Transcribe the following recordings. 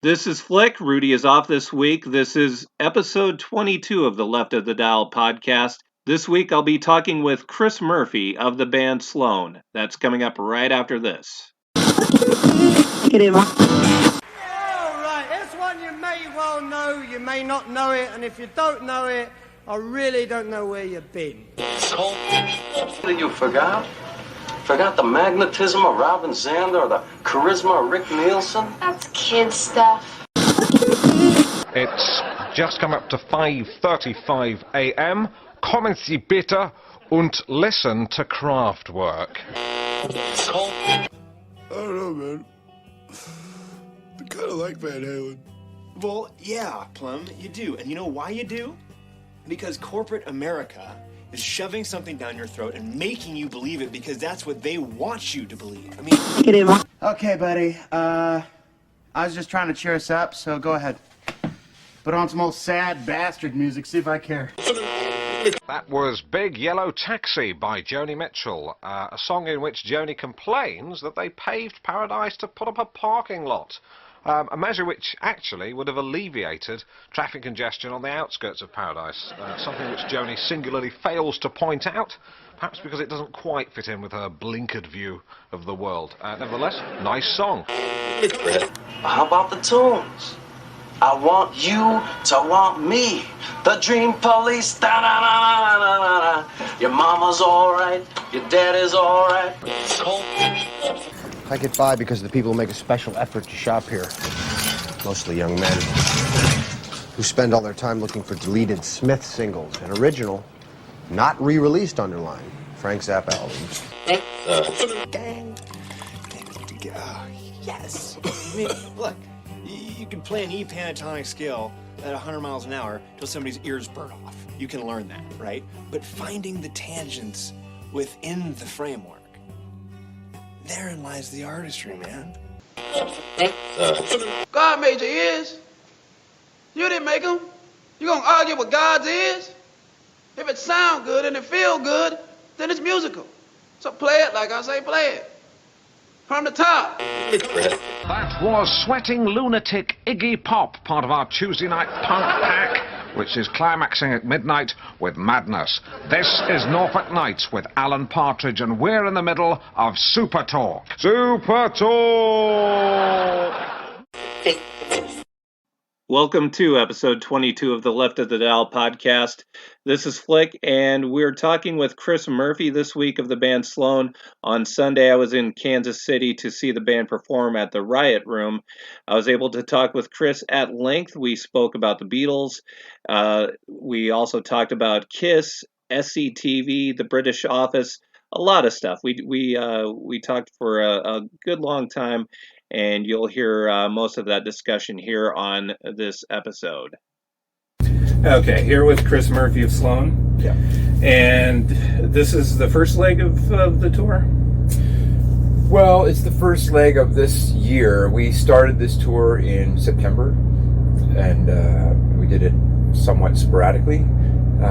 This is Flick. Rudy is off this week. This is episode 22 of the Left of the Dial podcast. This week I'll be talking with Chris Murphy of the band Sloan. That's coming up right after this. Yeah, right. This one you may well know, you may not know it, and if you don't know it, I really don't know where you've been. You forgot? Forgot the magnetism of Robin Zander or the charisma of Rick Nielsen? That's kid stuff. It's just come up to 5:35 a.m. Kommen Sie bitte und listen to Kraftwerk. I don't know, man. I kind of like Van Halen. Well, yeah, Plum, you do. And you know why you do? Because corporate America is shoving something down your throat and making you believe it because that's what they want you to believe. I mean... Okay, buddy. I was just trying to cheer us up, so go ahead. Put on some old sad bastard music, see if I care. That was Big Yellow Taxi by Joni Mitchell, a song in which Joni complains that they paved Paradise to put up a parking lot. A measure which actually would have alleviated traffic congestion on the outskirts of Paradise, something which Joni singularly fails to point out, perhaps because it doesn't quite fit in with her blinkered view of the world. Nevertheless, nice song. How about the tunes? I want you to want me. The Dream Police. Da-da-da-da-da-da-da. Your mama's alright. Your daddy's alright. I get by because the people make a special effort to shop here. Mostly young men who spend all their time looking for deleted Smith singles and original, not re-released underline, Frank Zappa albums. Gang. Yes. I mean, look, you can play an E pentatonic scale at 100 miles an hour till somebody's ears burn off. You can learn that, right? But finding the tangents within the framework, therein lies the artistry, man. God made your ears. You didn't make them. You gonna argue with God's ears? If it sound good and it feel good, then it's musical. So play it like I say play it. From the top. That was Sweating Lunatic Iggy Pop, part of our Tuesday night punk pack, which is climaxing at midnight with Madness. This is Norfolk Nights with Alan Partridge, and we're in the middle of Super Talk. Super Talk! Welcome to episode 22 of the Left of the Dial podcast. This is Flick, and we're talking with Chris Murphy this week of the band Sloan. On Sunday, I was in Kansas City to see the band perform at the Riot Room. I was able to talk with Chris at length. We spoke about the Beatles. We also talked about Kiss, SCTV, the British Office, a lot of stuff. We talked for a good long time, and you'll hear most of that discussion here on this episode. Okay, here with Chris Murphy of Sloan. Yeah. And this is the first leg of the tour? Well, it's the first leg of this year. We started this tour in September, and we did it somewhat sporadically.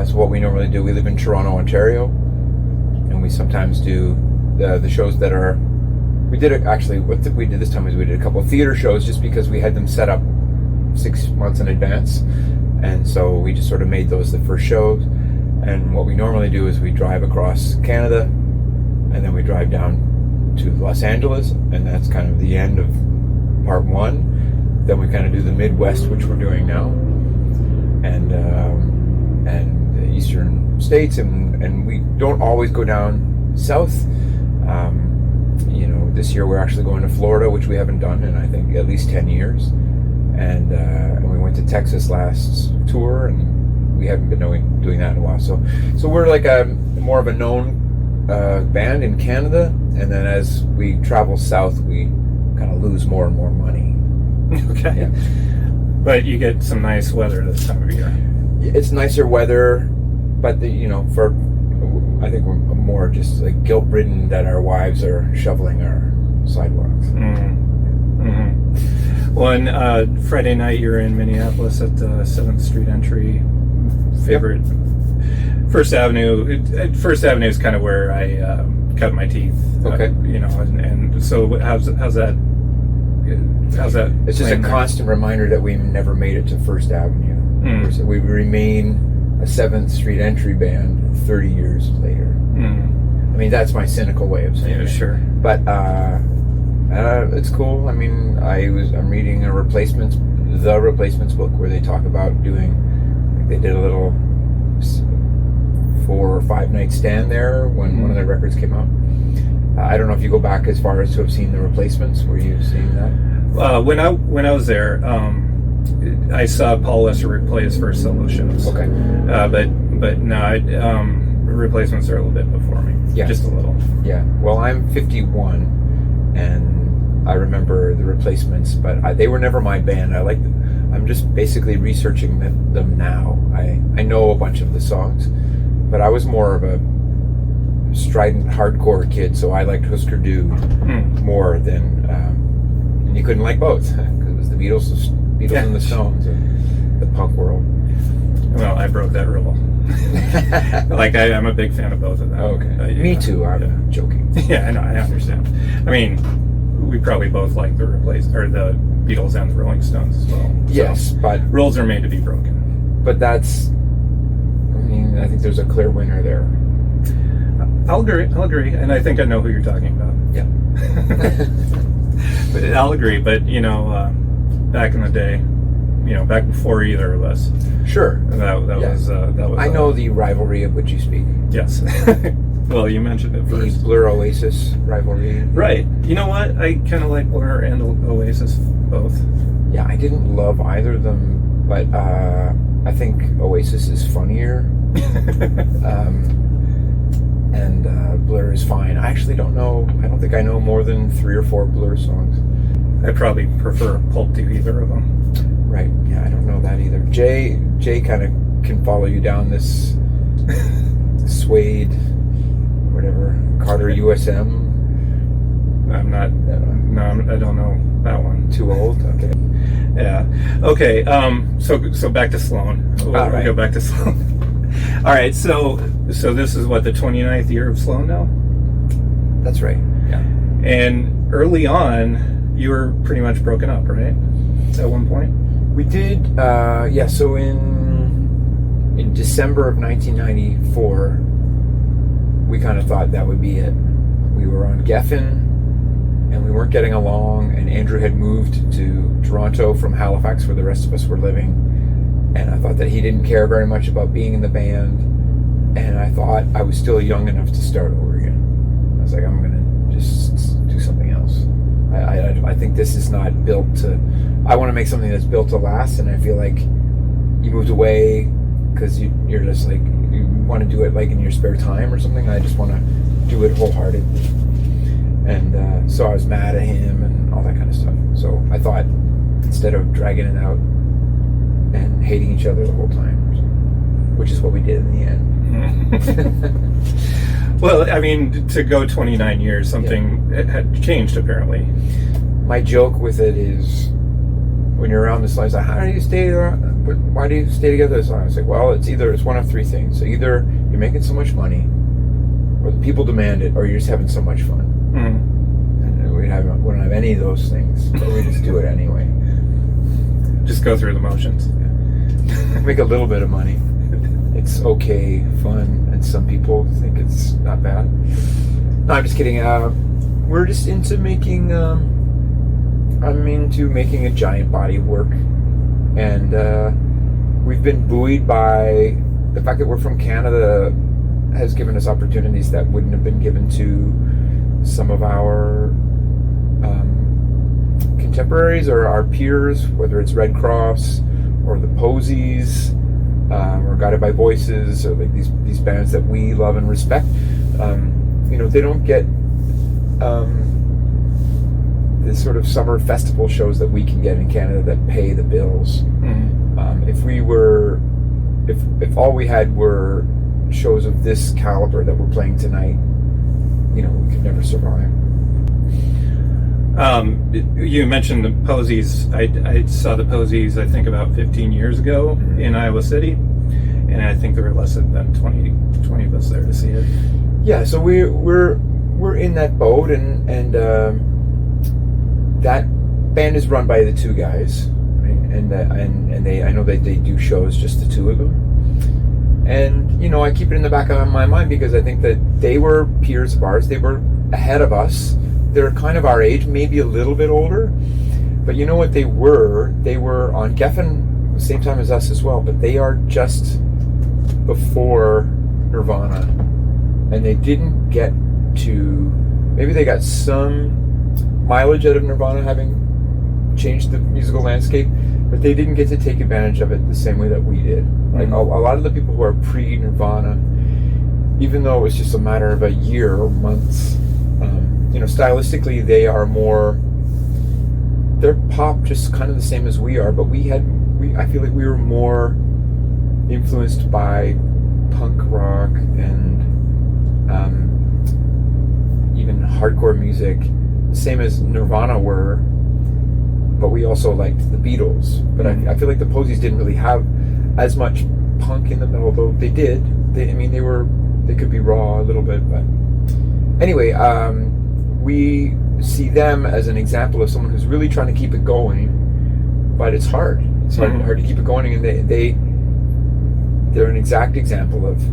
So what we normally do, we live in Toronto, Ontario, and we sometimes do the shows that are... We did it, actually, what we did this time is we did a couple of theater shows just because we had them set up 6 months in advance. And so we just sort of made those the first shows. And what we normally do is we drive across Canada, and then we drive down to Los Angeles, and that's kind of the end of part one. Then we kind of do the Midwest, which we're doing now, and the Eastern States, and we don't always go down south. This year we're actually going to Florida, which we haven't done in I think at least 10 years, and we went to Texas last tour, and we haven't been doing that in a while. So we're like more of a known band in Canada, and then as we travel south, we kind of lose more and more money. Okay. Yeah. But you get some nice weather this time of year. It's nicer weather, but for I think we're more just like guilt-ridden that our wives are shoveling our sidewalks. Mm-hmm. Mm-hmm. Well, and Friday night you're in Minneapolis at the 7th Street entry. Favorite. Yep. First Avenue. First Avenue is kind of where I cut my teeth. Okay. And so how's that how's that? It's just a constant reminder that we never made it to First Avenue. So we remain a 7th Street entry band 30 years later. I mean, that's my cynical way of saying it. Sure. But it's cool. I mean, I'm reading the Replacements book where they talk about doing. They did a little 4 or 5 night stand there when one of their records came out. I don't know if you go back as far as to have seen the Replacements. Were you seeing that? When I was there, I saw Paul Lesser play his first solo shows. Okay. But no, Replacements are a little bit before me. Yeah. Just a little. Yeah. Well, I'm 51, and I remember the Replacements, but they were never my band. I'm just basically researching them now. I know a bunch of the songs, but I was more of a strident hardcore kid, so I liked Husker Du more than, and you couldn't like both because it was the Beatles and the Stones and the punk world. Well, I broke that rule. I'm a big fan of both of them. Okay. Me too. I'm joking. Yeah, I know. I understand. I mean, we probably both like the Beatles and the Rolling Stones as well. Yes, but rules are made to be broken. But I think there's a clear winner there. I'll agree, and I think I know who you're talking about. Yeah. But I'll agree, but back in the day, back before either of us. Sure. That was. I know the rivalry of which you speak. Yes. Well, you mentioned it first. The Blur Oasis rivalry. Right. You know what? I kind of like Blur and Oasis both. Yeah, I didn't love either of them, but I think Oasis is funnier. And Blur is fine. I actually don't know. I don't think I know more than 3 or 4 Blur songs. I probably prefer Pulp to either of them. Right. Yeah, I don't know that either. Jay kind of can follow you down this Suede, whatever, Carter USM. I'm not. No, I don't know that one. Too old. Okay. Yeah. Okay. So back to Sloan. We'll go back to Sloan. All right. So this is what, the 29th year of Sloan now? That's right. Yeah. And early on, you were pretty much broken up, right? At one point. We did. Yeah. So in December of 1994, we kind of thought that would be it. We were on Geffen, and we weren't getting along, and Andrew had moved to Toronto from Halifax, where the rest of us were living, and I thought that he didn't care very much about being in the band, and I thought I was still young enough to start over again. I was like, I'm going to just do something else. I think this is not built to... I want to make something that's built to last, and I feel like you moved away because you're just like, you want to do it like in your spare time or something. I just want to do it wholeheartedly. And so I was mad at him and all that kind of stuff. So I thought, instead of dragging it out and hating each other the whole time, which is what we did in the end. Well, I mean, to go 29 years, something had changed apparently. My joke with it is, when you're around this line, it's like, how do you stay there? Why do you stay together this long? It's like, well, it's one of 3 things. So either you're making so much money, or the people demand it, or you're just having so much fun. And we don't have any of those things, but we just do it anyway. Just go through the motions. Yeah. Make a little bit of money. It's okay, fun, and some people think it's not bad. No, I'm just kidding. We're just into making... I'm into making a giant body of work, and we've been buoyed by the fact that we're from Canada. Has given us opportunities that wouldn't have been given to some of our contemporaries or our peers, whether it's Red Cross or the Posies or Guided by Voices, or like these bands that we love and respect. They don't get the sort of summer festival shows that we can get in Canada that pay the bills. If all we had were shows of this caliber that we're playing tonight, we could never survive. You mentioned the Posies. I saw the Posies, I think, about 15 years ago in Iowa City, and I think there were less than 20 of us there to see it. Yeah, so we're in that boat, and that band is run by the two guys, right? And I know that they do shows, just the two of them. And, you know, I keep it in the back of my mind because I think that they were peers of ours. They were ahead of us. They're kind of our age, maybe a little bit older. But you know what they were? They were on Geffen the same time as us as well, but they are just before Nirvana. And they didn't get to... Maybe they got some mileage out of Nirvana having changed the musical landscape, but they didn't get to take advantage of it the same way that we did. Like a lot of the people who are pre-Nirvana, even though it was just a matter of a year or months, you know, stylistically they are more, they're pop just kind of the same as we are, but I feel like we were more influenced by punk rock and even hardcore music, same as Nirvana were, but we also liked the Beatles. But I feel like the Posies didn't really have as much punk in them, although they did. They could be raw a little bit, but anyway, we see them as an example of someone who's really trying to keep it going, but it's hard. It's hard to keep it going, and they're an exact example of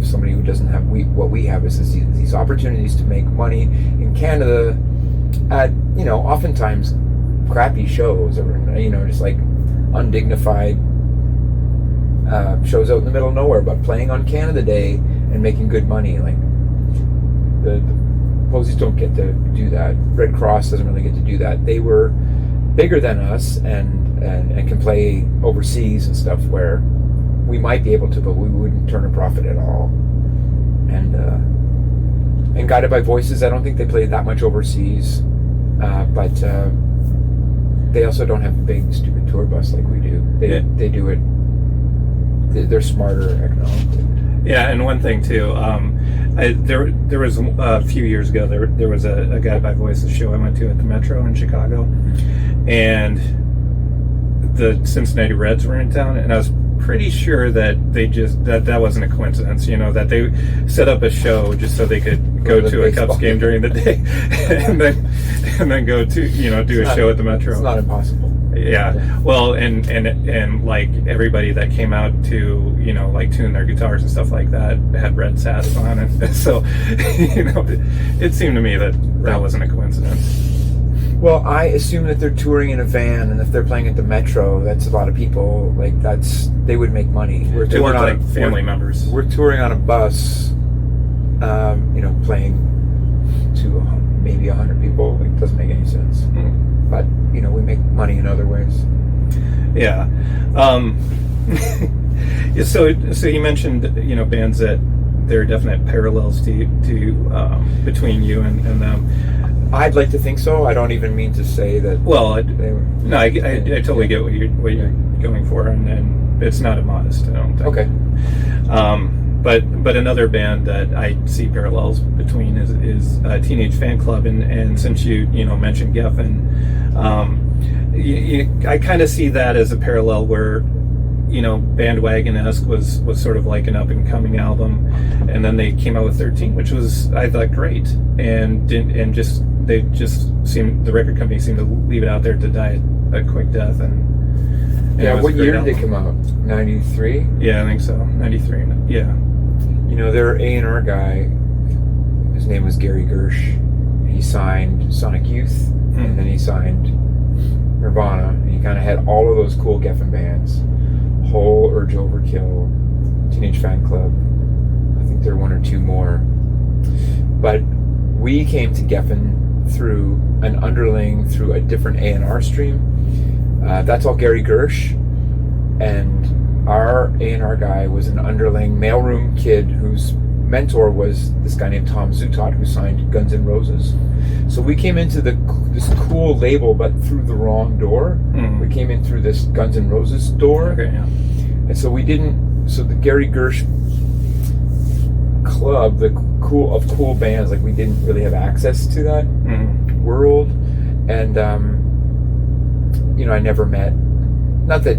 somebody who doesn't have what we have is these opportunities to make money in Canada at, you know, oftentimes crappy shows, or, you know, just like undignified shows out in the middle of nowhere, but playing on Canada Day and making good money. Like the Posies don't get to do that. Red Cross doesn't really get to do that. They were bigger than us and can play overseas and stuff where we might be able to, but we wouldn't turn a profit at all. And Guided by Voices, I don't think they played that much overseas, but they also don't have a big stupid tour bus like we do. They do it. They're smarter economically. Yeah, and one thing too, there was a few years ago there was a Guided by Voices show I went to at the Metro in Chicago, and the Cincinnati Reds were in town, and I was pretty sure that they just that wasn't a coincidence, you know, that they set up a show just so they could go to a Cubs game during the day and then go to, you know, do a show at the Metro. It's not impossible. Yeah. Well, and like everybody that came out to, you know, like tune their guitars and stuff like that had red hats on, and so, you know, it seemed to me that wasn't a coincidence. Well, I assume that they're touring in a van, and if they're playing at the Metro, that's a lot of people. Like they would make money. We're touring on like family members. We're touring on a bus, you know, playing to maybe 100 people. Like, doesn't make any sense. But you know, we make money in other ways. Yeah. So you mentioned, you know, bands that there are definite parallels to between you and them. I'd like to think so. I don't even mean to say that. Well, I totally get what you're going for, and it's not immodest, I don't think. Okay. But another band that I see parallels between is Teenage Fan Club, and since you mentioned Geffen, I kind of see that as a parallel where, you know, Bandwagon-esque was sort of like an up-and-coming album, and then they came out with 13, which was, I thought, great, the record company seemed to leave it out there to die a quick death, and yeah. What year did they come out? 93? Yeah, I think so. 93. Yeah. You know, their A&R guy, his name was Gary Gersh. He signed Sonic Youth, and then he signed Nirvana, and he kind of had all of those cool Geffen bands. Hole, Urge Overkill, Teenage Fan Club. I think there are one or two more. But we came to Geffen through an underling, through a different A&R stream. That's all Gary Gersh. And our A&R guy was an underling mailroom kid whose mentor was this guy named Tom Zutaut, who signed Guns N' Roses. So we came into this cool label, but through the wrong door. We came in through this Guns N' Roses door. Okay, yeah. And so the Gary Gersh club, the cool bands, like we didn't really have access to that world. And, you know, I never met, not that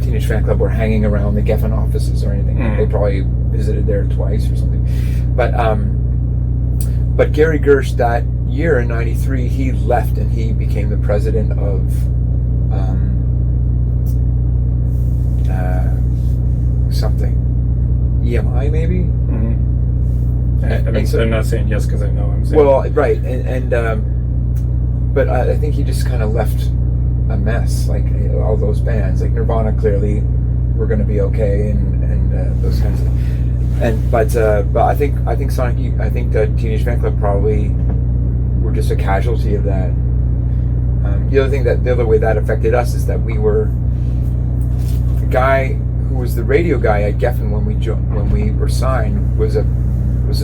Teenage Fan Club were hanging around the Geffen offices or anything. They probably visited there twice or something. But Gary Gersh that year in '93, he left and he became the president of something, EMI maybe. So I'm not saying yes because I know I'm saying. Well, right, but I think he just kind of left a mess, like all those bands, like Nirvana clearly were going to be okay, and those kinds of. But I think Sonic Youth, I think the Teenage Fan Club probably were just a casualty of that. The other way that affected us is that we were the guy who was the radio guy at Geffen when we were signed was a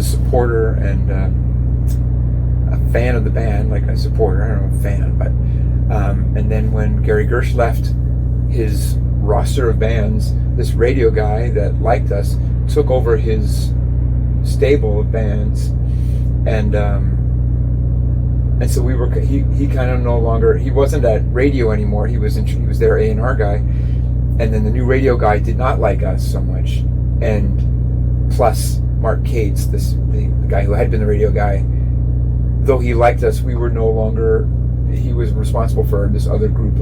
supporter and a fan of the band, like a supporter, I don't know, a fan, but and then when Gary Gersh left his roster of bands, this radio guy that liked us took over his stable of bands, and so he kind of no longer, he wasn't at radio anymore. He was their A&R guy, and then the new radio guy did not like us so much, and plus Mark Cates, the guy who had been the radio guy, though he liked us, we were no longer. He was responsible for this other group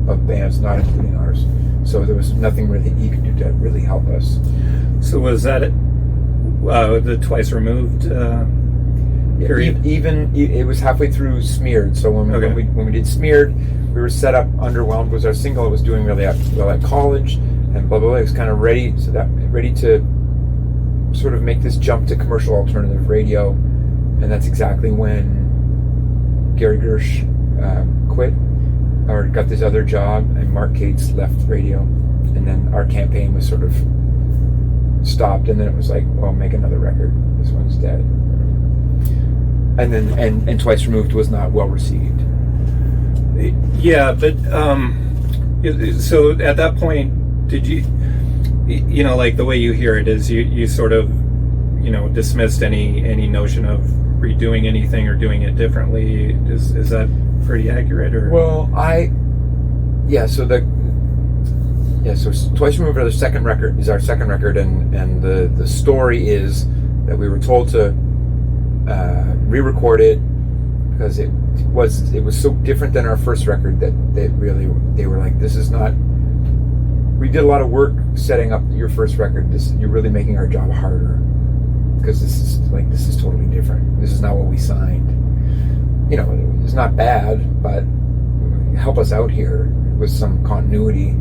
of bands, not including ours. So there was nothing really he could do to really help us. So was that the Twice Removed period? It was halfway through Smeared. So when we did Smeared, we were set up. Underwhelmed was our single. It was doing really well at college, and blah blah blah. It was kind of ready to sort of make this jump to commercial alternative radio, and that's exactly when Gary Gersh quit or got this other job, and Mark Cates left radio, and then our campaign was sort of stopped, and then it was like, well, make another record. This one's dead. And then and Twice Removed was not well received. Yeah, but so at that point, did you like the way you hear it is you sort of dismissed any notion of redoing anything or doing it differently? Is that pretty accurate? Or well, so Twice Removed is our second record, and the story is that we were told to re-record it because it was so different than our first record that they were like, this is not. We did a lot of work setting up your first record. You're really making our job harder because this is totally different. This is not what we signed. It's not bad, but help us out here with some continuity.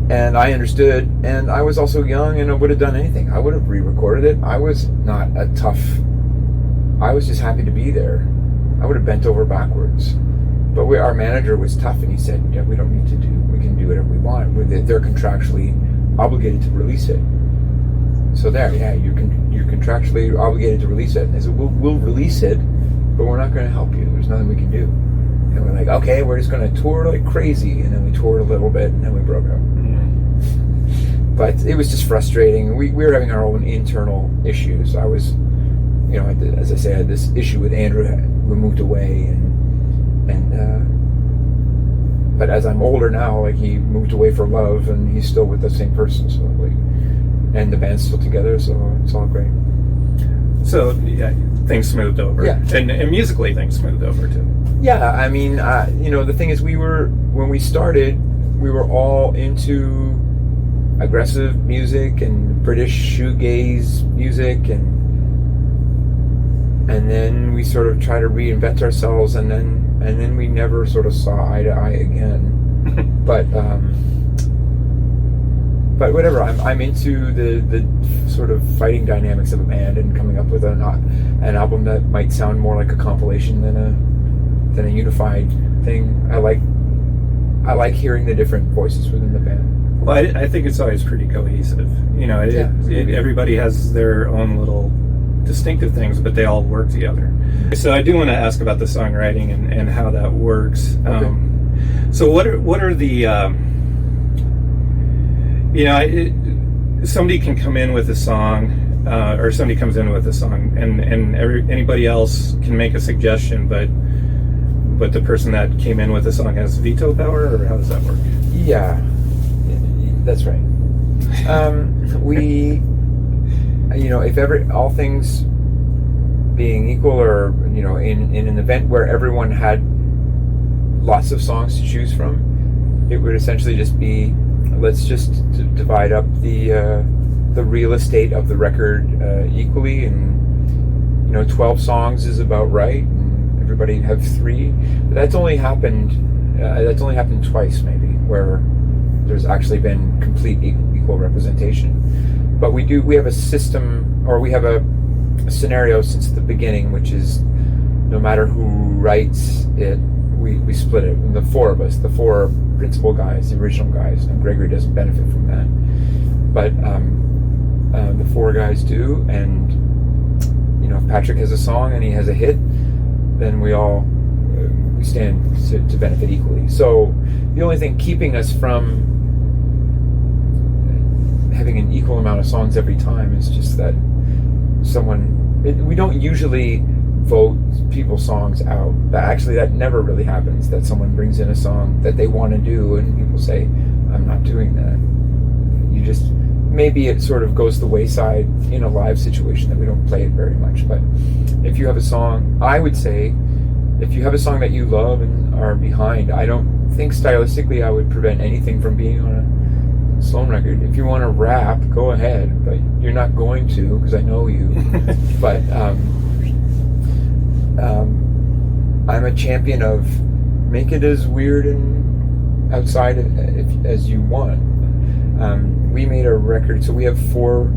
And I understood, and I was also young, and I would have done anything. I would have re-recorded it. I was not I was just happy to be there. I would have bent over backwards. But our manager was tough, and he said, yeah, we don't need to we can do whatever we want. They're contractually obligated to release it. So you're contractually obligated to release it. And they said, we'll release it, but we're not going to help you. There's nothing we can do. And we're like, okay, we're just going to tour like crazy. And then we toured a little bit, and then we broke up. Mm-hmm. But it was just frustrating. We were having our own internal issues. I was, as I say, I had this issue with Andrew who moved away, but as I'm older now, like he moved away for love, and he's still with the same person. So and the band's still together, so it's all great. So yeah, things smoothed over. Yeah, and musically things smoothed over too. Yeah, I mean, the thing is, when we started, we were all into aggressive music and British shoegaze music, and then we sort of try to reinvent ourselves, and then we never sort of saw eye to eye again. But whatever. I'm into the sort of fighting dynamics of a band and coming up with an album that might sound more like a compilation than a unified thing. I like hearing the different voices within the band. Well, I think it's always pretty cohesive. Everybody has their own little distinctive things, but they all work together. So I do want to ask about the songwriting and how that works. Okay. So what are the somebody can come in with a song, or somebody comes in with a song, and anybody else can make a suggestion, but the person that came in with the song has veto power, or how does that work? Yeah, that's right. if all things being equal, or in an event where everyone had lots of songs to choose from, it would essentially just be, let's just divide up the real estate of the record equally, and 12 songs is about right, and everybody have 3. But that's only happened twice, maybe, where there's actually been complete equal representation. But we have a system, or we have a scenario since the beginning, which is no matter who writes it, we split it. And the 4 of us, the 4 principal guys, the original guys, and Gregory doesn't benefit from that, but the 4 guys do. And if Patrick has a song and he has a hit, then we stand to benefit equally. So the only thing keeping us from having an equal amount of songs every time is just that we don't usually vote people's songs out. That never really happens, that someone brings in a song that they want to do and people say, I'm not doing that. Maybe it sort of goes the wayside in a live situation that we don't play it very much. But if you have a song, I would say, if you have a song that you love and are behind, I don't think stylistically I would prevent anything from being on a Sloan record. If you want to rap, go ahead, but you're not going to, because I know you. But I'm a champion of make it as weird and outside as you want. We made a record, so we have 4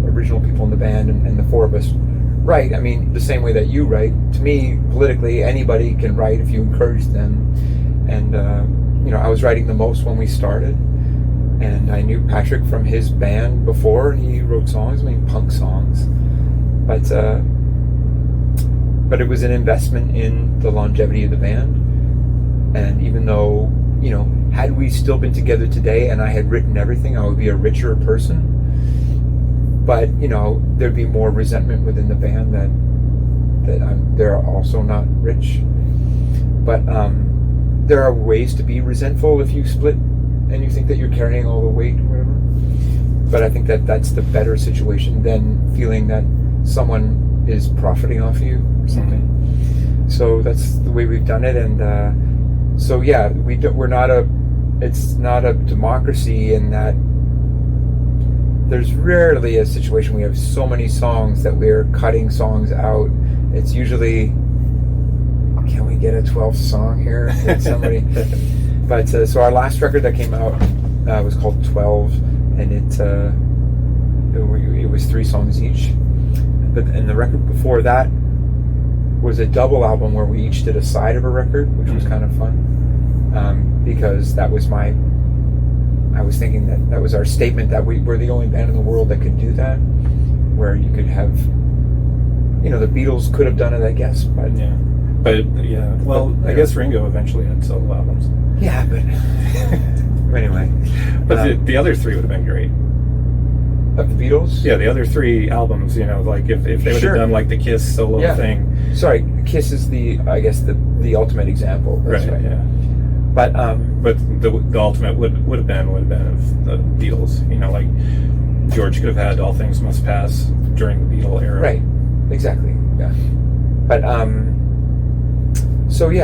original people in the band, and the 4 of us write. I mean, the same way that you write. To me, politically, anybody can write if you encourage them. And I was writing the most when we started, and I knew Patrick from his band before, and he wrote songs, punk songs. But it was an investment in the longevity of the band. And even though, had we still been together today and I had written everything, I would be a richer person. But, there'd be more resentment within the band that they're also not rich. But there are ways to be resentful if you split and you think that you're carrying all the weight or whatever. But I think that's the better situation than feeling that someone is profiting off you or something. Mm-hmm. So that's the way we've done it. And it's not a democracy in that there's rarely a situation we have so many songs that we're cutting songs out. It's usually, can we get a 12th song here? Somebody. But so our last record that came out was called 12, and it was 3 songs each. And the record before that was a double album where we each did a side of a record, which was kind of fun. Because I was thinking that was our statement that we're the only band in the world that could do that, where you could have, the Beatles could have done it, I guess, but I guess Ringo eventually had solo albums. Yeah, but anyway. But the other 3 would have been great. Of the Beatles? Yeah, the other 3 albums, like if they would have done like the Kiss solo thing. Sorry, Kiss is the the ultimate example. That's right. Yeah. But the ultimate would have been of the Beatles. Like George could have had All Things Must Pass during the Beatle era. Right. Exactly. Yeah. But so we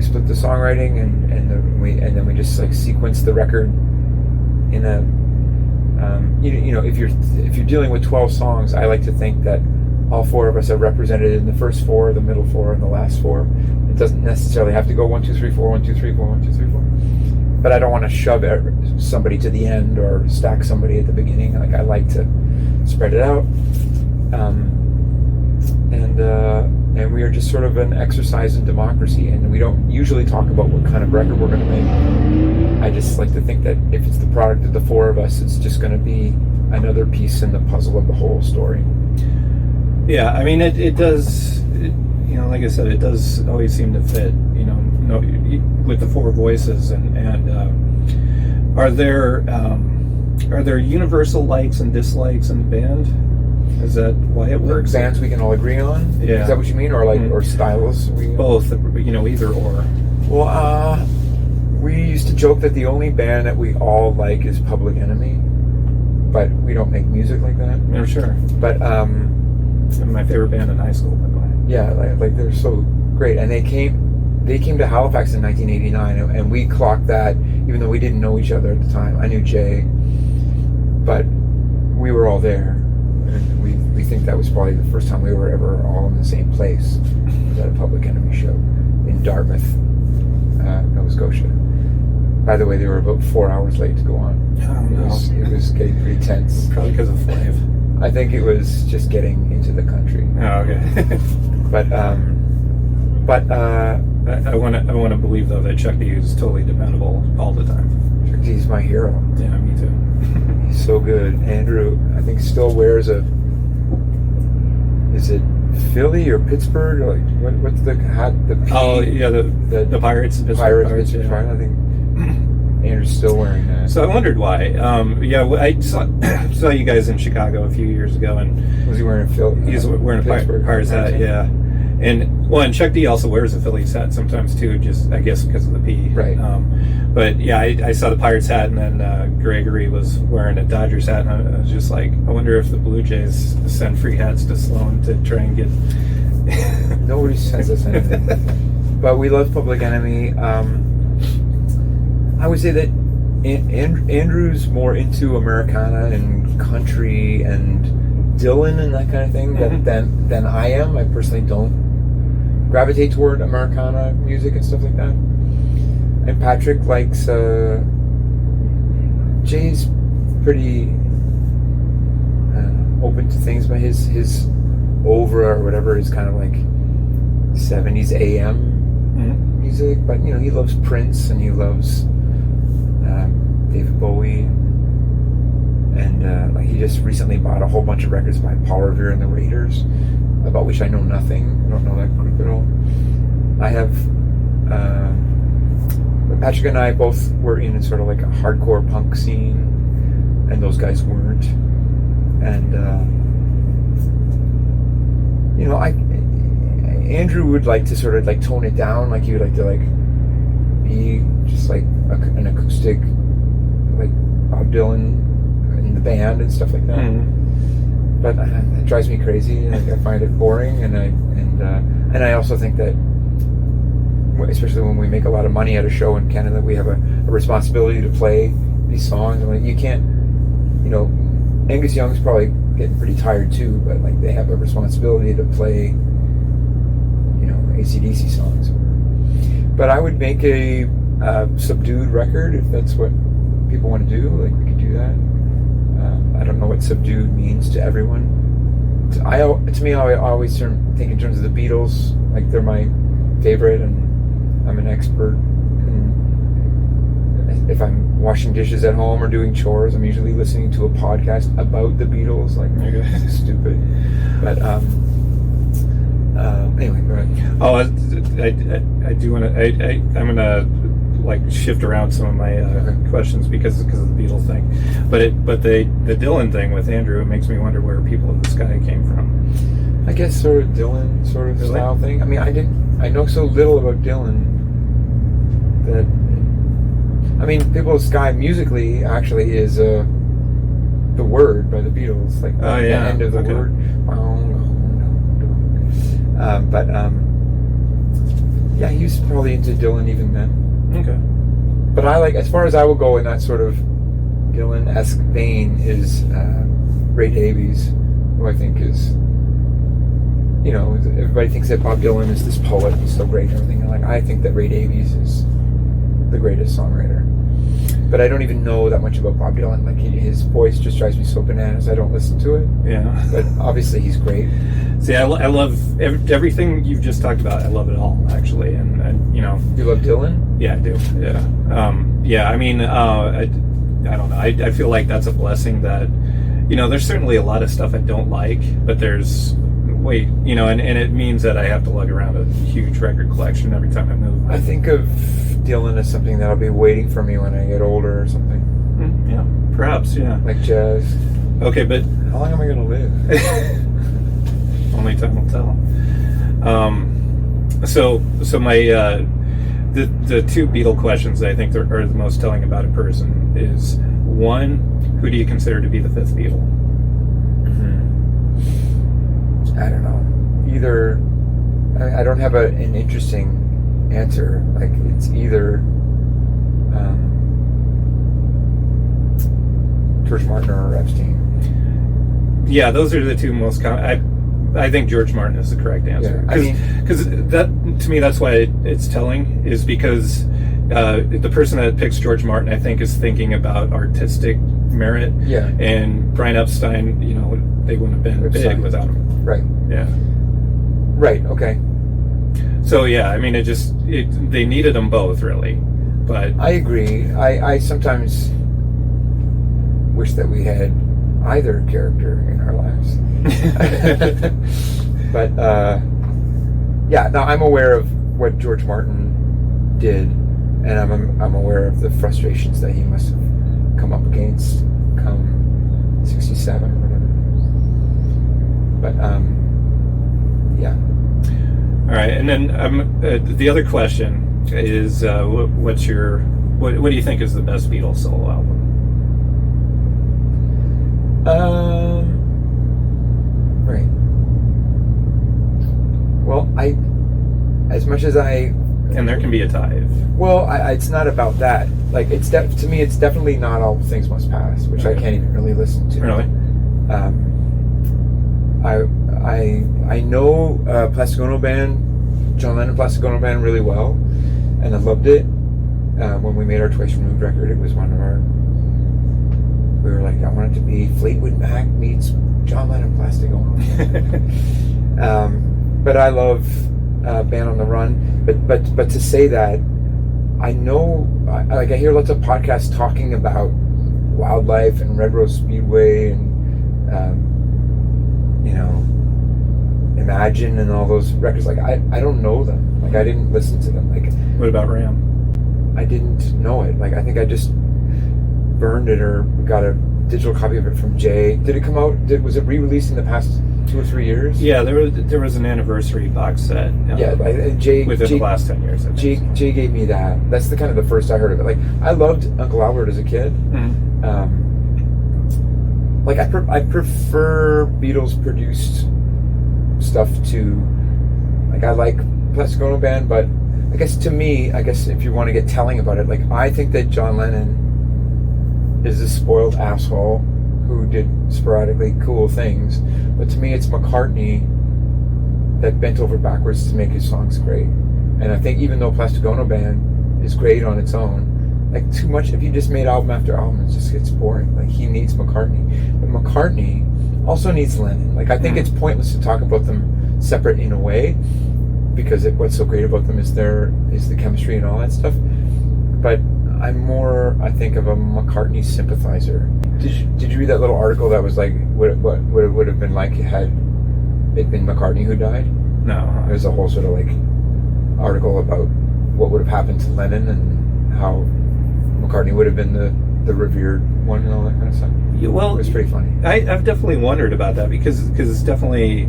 split the songwriting and then we just like sequenced the record in a if you're dealing with 12 songs, I like to think that all 4 of us are represented in the first 4, the middle 4, and the last 4. It doesn't necessarily have to go 1, 2, 3, 4, 1, 2, 3, 4, 1, 2, 3, 4. But I don't want to shove somebody to the end or stack somebody at the beginning. Like, I like to spread it out. And we are just sort of an exercise in democracy, and we don't usually talk about what kind of record we're going to make. I just like to think that if it's the product of the 4 of us, it's just going to be another piece in the puzzle of the whole story. Yeah, I mean, it does, like I said, it does always seem to fit, with the 4 voices. And are there universal likes and dislikes in the band? Is that why it works? Bands we can all agree on? Yeah. Is that what you mean? Or or styles? Both, either or. Well, we used to joke that the only band that we all like is Public Enemy. but we don't make music like that. Yeah, sure. But my favorite band in high school, by the way. Yeah, like they're so great, and they came to Halifax in 1989, and we clocked that, even though we didn't know each other at the time. I knew Jay, but we were all there, and we think that was probably the first time we were ever all in the same place. It was at a Public Enemy show in Dartmouth, Nova Scotia. By the way, they were about 4 hours late to go on. Oh, no. It was getting pretty tense. Probably because of Flav. I think it was just getting into the country. Oh, okay. But I want to believe though that Chuck D is totally dependable all the time. Chuck D's my hero. Yeah, me too. He's so good. Andrew, I think, still wears a. Is it Philly or Pittsburgh? Or like what's the hat? The P, oh yeah, the Pirates. Pirates. Yeah. I think Andrew's still wearing that. So I wondered why. Yeah, I saw you guys in Chicago a few years ago, and was he wearing a Philly? He's wearing a Pirates hat. Yeah. And Chuck D also wears a Phillies hat sometimes too, just I guess because of the P. Right. But yeah, I saw the Pirates hat, and then Gregory was wearing a Dodgers hat, and I was just like, I wonder if the Blue Jays send free hats to Sloan to try and get. Nobody sends us anything. But we love Public Enemy. I would say that Andrew's more into Americana and country and Dylan and that kind of thing than I am. I personally don't gravitate toward Americana music and stuff like that. And Patrick likes Jay's pretty open to things, but his Ovra or whatever is kind of like 70s AM music. But you know, he loves Prince and he loves David Bowie. And like he just recently bought a whole bunch of records by Paul Revere and the Raiders, about which I know nothing. I don't know that group at all. I have Patrick and I both were in sort of like a hardcore punk scene, and those guys weren't. And you know, Andrew would like to sort of like tone it down, like he would like to like be just like an acoustic, like Bob Dylan in the band and stuff like that. But that drives me crazy, and I find it boring. And I also think that, especially when we make a lot of money at a show in Canada, we have a responsibility to play these songs. And like, you can't, you know, Angus Young's probably getting pretty tired too, but like they have a responsibility to play, you know, AC/DC songs. But I would make a subdued record if that's what people want to do. Like, we could do that. I don't know what subdued means to everyone. To me, I always think in terms of the Beatles. Like, they're my favorite, and I'm an expert. And if I'm washing dishes at home or doing chores, I'm usually listening to a podcast about the Beatles. Like, it's stupid. But anyway, go ahead. Oh, I do want to. I'm gonna like shift around some of my questions because of the Beatles thing, but the Dylan thing with Andrew, it makes me wonder where People of the Sky came from. I guess sort of Dylan sort of style thing. I mean, I know so little about Dylan that, I mean, People of the Sky musically actually is The Word by the Beatles, like the end of the word. Yeah, he was probably into Dylan even then. Okay. But I like, as far as I will go in that sort of Dylan-esque vein, is Ray Davies, who I think is, you know, everybody thinks that Bob Dylan is this poet, he's so great and everything. And like, I think that Ray Davies is the greatest songwriter. But I don't even know that much about Bob Dylan. Like, his voice just drives me so bananas. I don't listen to it. Yeah. But obviously he's great. See, I love everything you've just talked about. I love it all, actually. And you know. You love Dylan? Yeah, I do. Yeah. Yeah, I mean, I don't know. I feel like that's a blessing that, you know, there's certainly a lot of stuff I don't like, but there's, you know, and it means that I have to lug around a huge record collection every time I move. I think of Dylan as something that'll be waiting for me when I get older or something. Yeah, perhaps, yeah. Like jazz. Okay, but how long am I going to live? Only time will tell. So my the two Beatle questions that I think are the most telling about a person is, one, who do you consider to be the fifth Beatle? I don't know. Either, I don't have an interesting answer. Like, it's either George Martin or Epstein. Yeah, those are the two most common. I think George Martin is the correct answer. Because that, to me, that's why it's telling, is because the person that picks George Martin, I think, is thinking about artistic merit. Yeah. And Brian Epstein, they wouldn't have been big without him. Right. Yeah. Right. Okay. So yeah, I mean, they needed them both, really. But I agree. I sometimes wish that we had either character in our lives. But yeah, now I'm aware of what George Martin did, and I'm aware of the frustrations that he must have come up against come 67 or whatever. But yeah. All right, and then the other question is, what do you think is the best Beatles solo album? Right. Well, as much as and there can be a tie. Well, it's not about that. Like, to me, it's definitely not All Things Must Pass, which I can't even really listen to. Really? I know Plastic Ono Band, John Lennon Plastic Ono Band really well, and I loved it. When we made our Twice Removed record, it was one of our. We were like, I want it to be Fleetwood Mac meets John Lennon Plastic Ono. But I love Band on the Run. But to say that, I know, I hear lots of podcasts talking about Wildlife and Red Rose Speedway and Imagine and all those records. Like, I don't know them. Like, I didn't listen to them. Like, what about Ram? I didn't know it. Like, I think I just burned it or got a digital copy of it from Jay. Did it come out? Was it re-released in the past 2 or 3 years? Yeah, there was an anniversary box set. Jay within the last 10 years. Jay gave me that. That's the first I heard of it. Like, I loved Uncle Albert as a kid. Mm-hmm. I prefer Beatles produced stuff to, like, I like Plastic Ono Band, but I guess to me, if you want to get telling about it, like, I think that John Lennon is a spoiled asshole who did sporadically cool things, but to me it's McCartney that bent over backwards to make his songs great. And I think even though Plastic Ono Band is great on its own, like, too much, if you just made album after album, it just gets boring. Like, he needs McCartney, but McCartney also needs Lennon. Like, I think it's pointless to talk about them separate in a way, because what's so great about them is the chemistry and all that stuff. But I'm more, I think, of a McCartney sympathizer. Did you read that little article that was like what it would have been like had it been McCartney who died? No. There's a whole sort of like article about what would have happened to Lennon and how McCartney would have been the revered one and all that kind of stuff. Yeah, well, it was pretty funny. I've definitely wondered about that because it's definitely,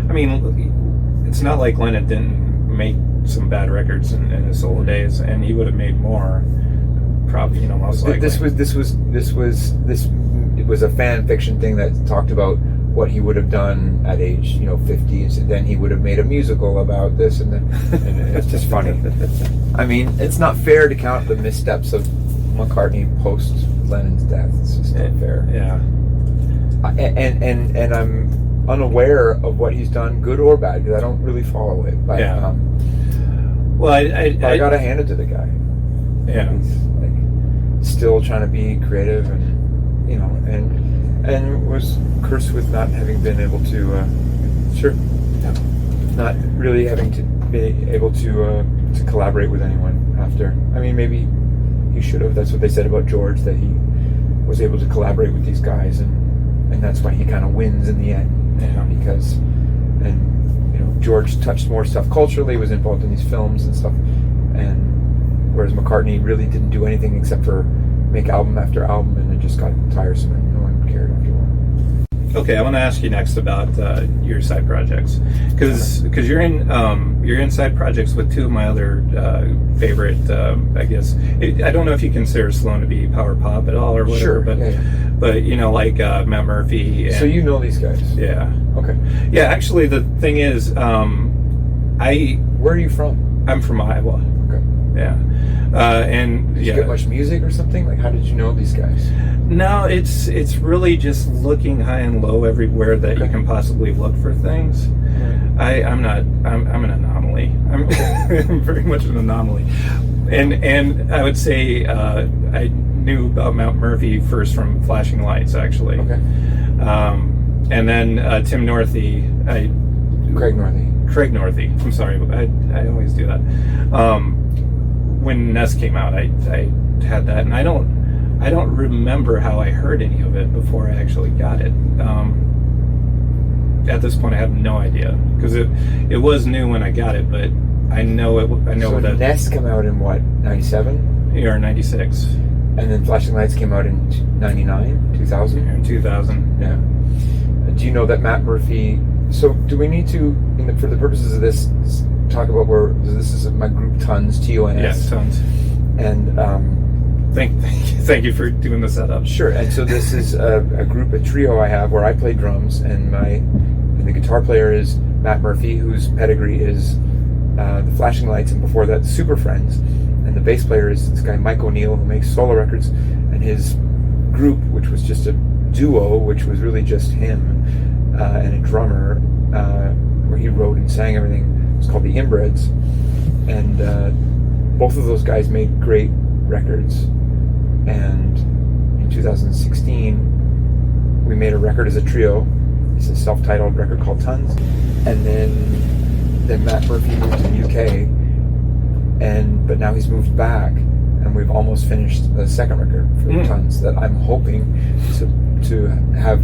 I mean, it's not like Lennon didn't make some bad records in his solo days, and he would have made more. Probably, most likely. It was a fan fiction thing that talked about what he would have done at age, 50, and then he would have made a musical about this, and it's just funny. I mean, it's not fair to count the missteps of McCartney post Lennon's death. It's just not fair. Yeah. And I'm unaware of what he's done, good or bad, because I don't really follow it. But, yeah. I gotta hand it to the guy. Yeah. He's still trying to be creative, and and was cursed with not having been able to not really having to be able to collaborate with anyone after. I mean, maybe he should have. That's what they said about George, that he was able to collaborate with these guys, and that's why he kind of wins in the end. Because George touched more stuff culturally, was involved in these films and stuff, and whereas McCartney really didn't do anything except for make album after album, and it just got tiresome and no one cared after a while. Okay, I want to ask you next about your side projects, because you're in side projects with two of my other favorite, I guess. I don't know if you consider Sloan to be power pop at all or whatever, Sure, but yeah. but you know, like Matt Murphy. And, So you know these guys? Yeah. Okay. Yeah, actually, the thing is, Where are you from? I'm from Iowa. Okay. Yeah. And Did you get much music or something? Like, how did you know these guys? No, it's really just looking high and low everywhere that you can possibly look for things. Right. I'm an anomaly. I'm very much an anomaly, and I would say I knew about Mount Murphy first from Flashing Lights, actually. Okay. And then Tim Northey. Craig Northey. I'm sorry, I always do that. When Nest came out, I had that, and I don't remember how I heard any of it before I actually got it. At this point, I have no idea because it was new when I got it, but I know it. I know so that Nest came out in what, 97? Or 96, and then Flashing Lights came out in 99, 2000. Or 2000. Yeah. Do you know that Matt Murphy? So do we need to, for the purposes of this, talk about where this is my group Tons, TONS? Yes, Tons. And thank you for doing the setup. Sure. And so this is a trio I have where I play drums, and the guitar player is Matt Murphy, whose pedigree is the Flashing Lights, and before that Super Friends. And the bass player is this guy Mike O'Neill, who makes solo records, and his group, which was just a duo, which was really just him and a drummer, where he wrote and sang everything. It's called the Inbreds, and both of those guys made great records. And in 2016, we made a record as a trio. It's a self-titled record called Tons. And then Matt Murphy moved to the UK, but now he's moved back, and we've almost finished the second record for the Tons that I'm hoping to have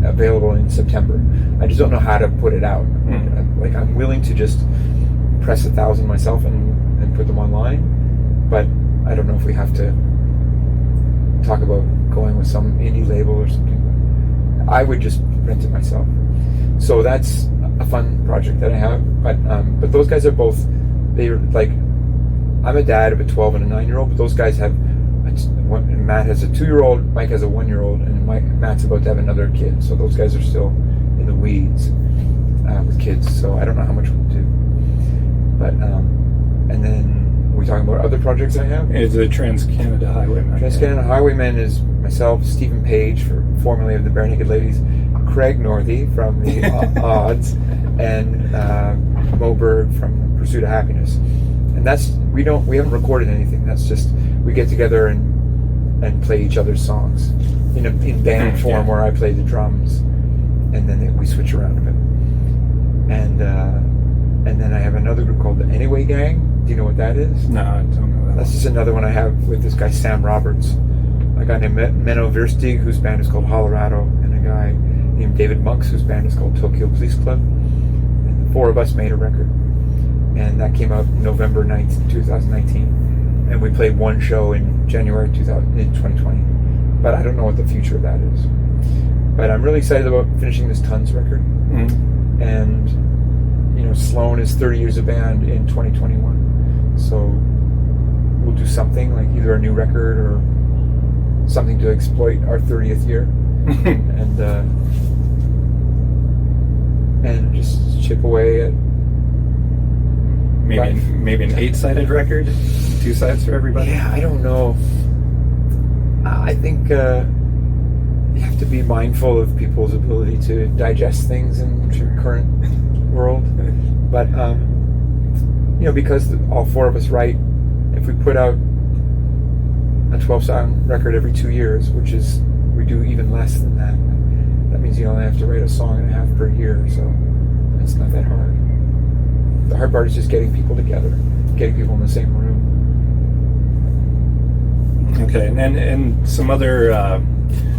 available in September. I just don't know how to put it out. Like, I'm willing to just press 1,000 myself and put them online, but I don't know if we have to talk about going with some indie label or something. I would just rent it myself. So that's a fun project that I have. But those guys are both. They're like, I'm a dad of a 12 and a 9-year-old, but those guys have. Matt has a 2-year-old, Mike has a 1-year-old, and Matt's about to have another kid. So those guys are still in the weeds with kids. So I don't know how much we'll do. But and then we're talking about other projects I have. Is the Trans-Canada Highwaymen. Trans-Canada Highwaymen is myself, Stephen Page, formerly of the Bare Naked Ladies, Craig Northey from the Odds, and Mo Berg from Pursuit of Happiness. And that's we haven't recorded anything. That's just we get together and play each other's songs in band form, where I play the drums, and then we switch around a bit. And then I have another group called the Anyway Gang. Do you know what that is? No, I don't know that. That's just another one I have with this guy Sam Roberts, a guy named Menno Verstig, whose band is called Colorado, and a guy named David Monks, whose band is called Tokyo Police Club. And the four of us made a record, and that came out November 9th, 2019. And we played one show in January 2020. But I don't know what the future of that is. But I'm really excited about finishing this Tons record. And Sloan is 30 years of band in 2021. So we'll do something like either a new record or something to exploit our 30th year. and just chip away at maybe an 8-sided record, 2 sides for everybody. Yeah, I don't know. I think you have to be mindful of people's ability to digest things in the current world. But because all four of us write, if we put out a 12-song record every 2 years, which is we do even less than that, that means you only have to write a song and a half per year. So it's not that hard. The hard part is just getting people together, getting people in the same room. Okay, and some other.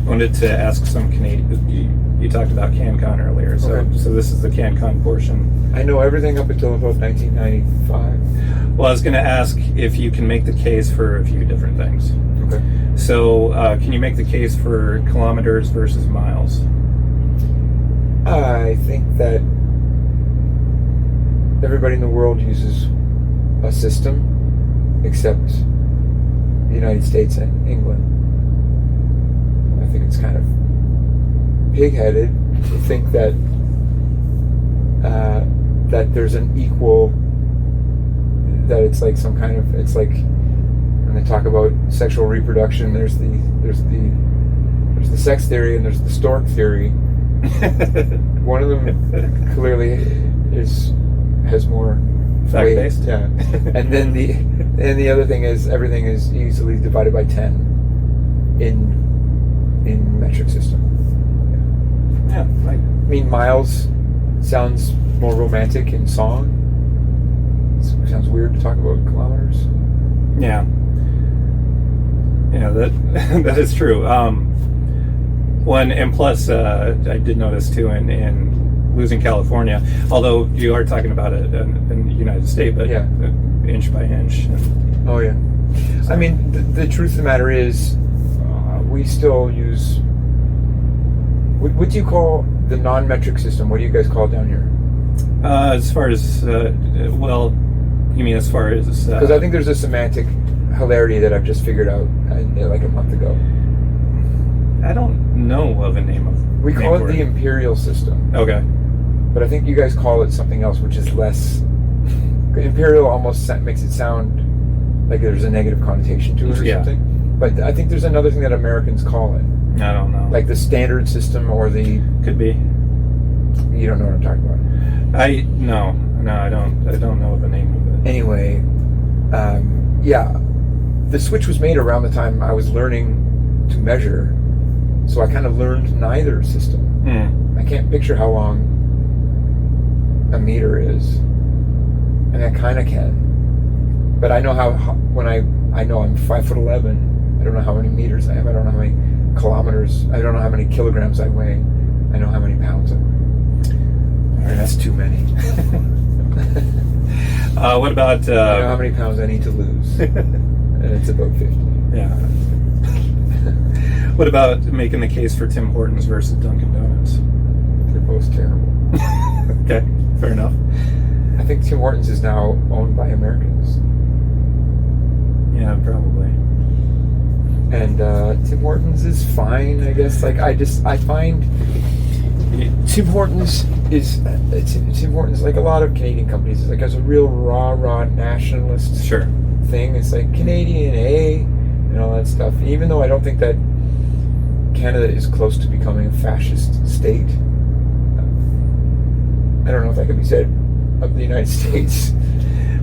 Wanted to ask some Canadian. You talked about CanCon earlier, so this is the CanCon portion. I know everything up until about 1995. Well, I was going to ask if you can make the case for a few different things. Okay. So, can you make the case for kilometers versus miles? I think that everybody in the world uses a system, except the United States and England. I think it's kind of pig-headed to think that that there's an equal, that it's like some kind of, it's like when they talk about sexual reproduction, there's the sex theory and there's the stork theory. One of them clearly has more fact-based. Yeah. And then the other thing is everything is easily divided by 10 in metric system. Yeah, right. I mean, miles sounds more romantic in song. It sounds weird to talk about kilometers. Yeah. Yeah, that is true. And plus, I did notice too in Losing California, although you are talking about it in the United States, but yeah, inch by inch. Oh yeah. I mean, the truth of the matter is, we still use. What do you call the non-metric system? What do you guys call it down here? As far as well, you mean as far as because I think there's a semantic hilarity that I've just figured out like a month ago. I don't know of a name of. We call it the imperial system. Okay. But I think you guys call it something else, which is less. Imperial almost makes it sound like there's a negative connotation to it or something. But I think there's another thing that Americans call it. I don't know. Like the standard system or the. Could be. You don't know what I'm talking about. No, I don't know of a name of it. Anyway, yeah, the switch was made around the time I was learning to measure, so I kind of learned neither system. I can't picture how long a meter is. I mean, I kind of can, but I know how when I know I'm 5'11". I don't know how many meters I have. I don't know how many kilometers. I don't know how many kilograms I weigh. I know how many pounds I weigh. All right, that's too many. What about? I know how many pounds I need to lose, and it's about 50. Yeah. What about making the case for Tim Hortons versus Dunkin' Donuts? They're both terrible. Okay, fair enough. I think Tim Hortons is now owned by Americans. Yeah, probably. And Tim Hortons is fine, I guess. Like I find Tim Hortons is like a lot of Canadian companies. It's like has a real raw nationalist thing. It's like Canadian and all that stuff. Even though I don't think that Canada is close to becoming a fascist state. I don't know if that could be said of the United States.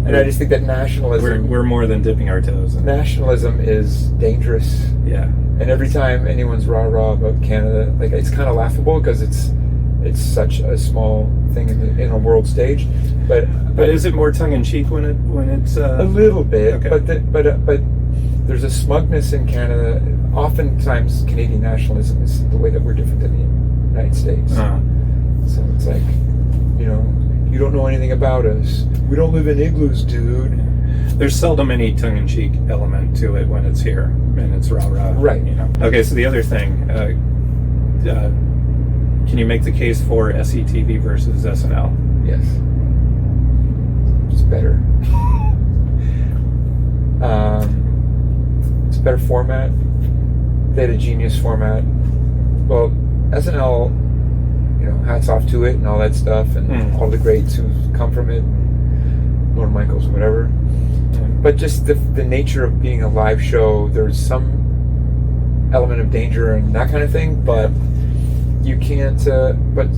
And I just think that nationalism... We're more than dipping our toes in. Nationalism is dangerous. Yeah. And every time anyone's rah-rah about Canada, like it's kind of laughable because it's such a small thing in a world stage. But is it more tongue-in-cheek when it's... A little bit. Okay. But there's a smugness in Canada. Oftentimes Canadian nationalism is the way that we're different than the United States. So it's like, you don't know anything about us. We don't live in igloos, dude. There's seldom any tongue-in-cheek element to it when it's here and it's rah-rah. Right. Okay, so the other thing, can you make the case for SCTV versus SNL? Yes. It's better. It's a better format. They had a genius format. Well, SNL, hats off to it and all that stuff, and all the greats who come from it, Lorne Michaels or whatever. But just the nature of being a live show, there's some element of danger and that kind of thing, but you can't. But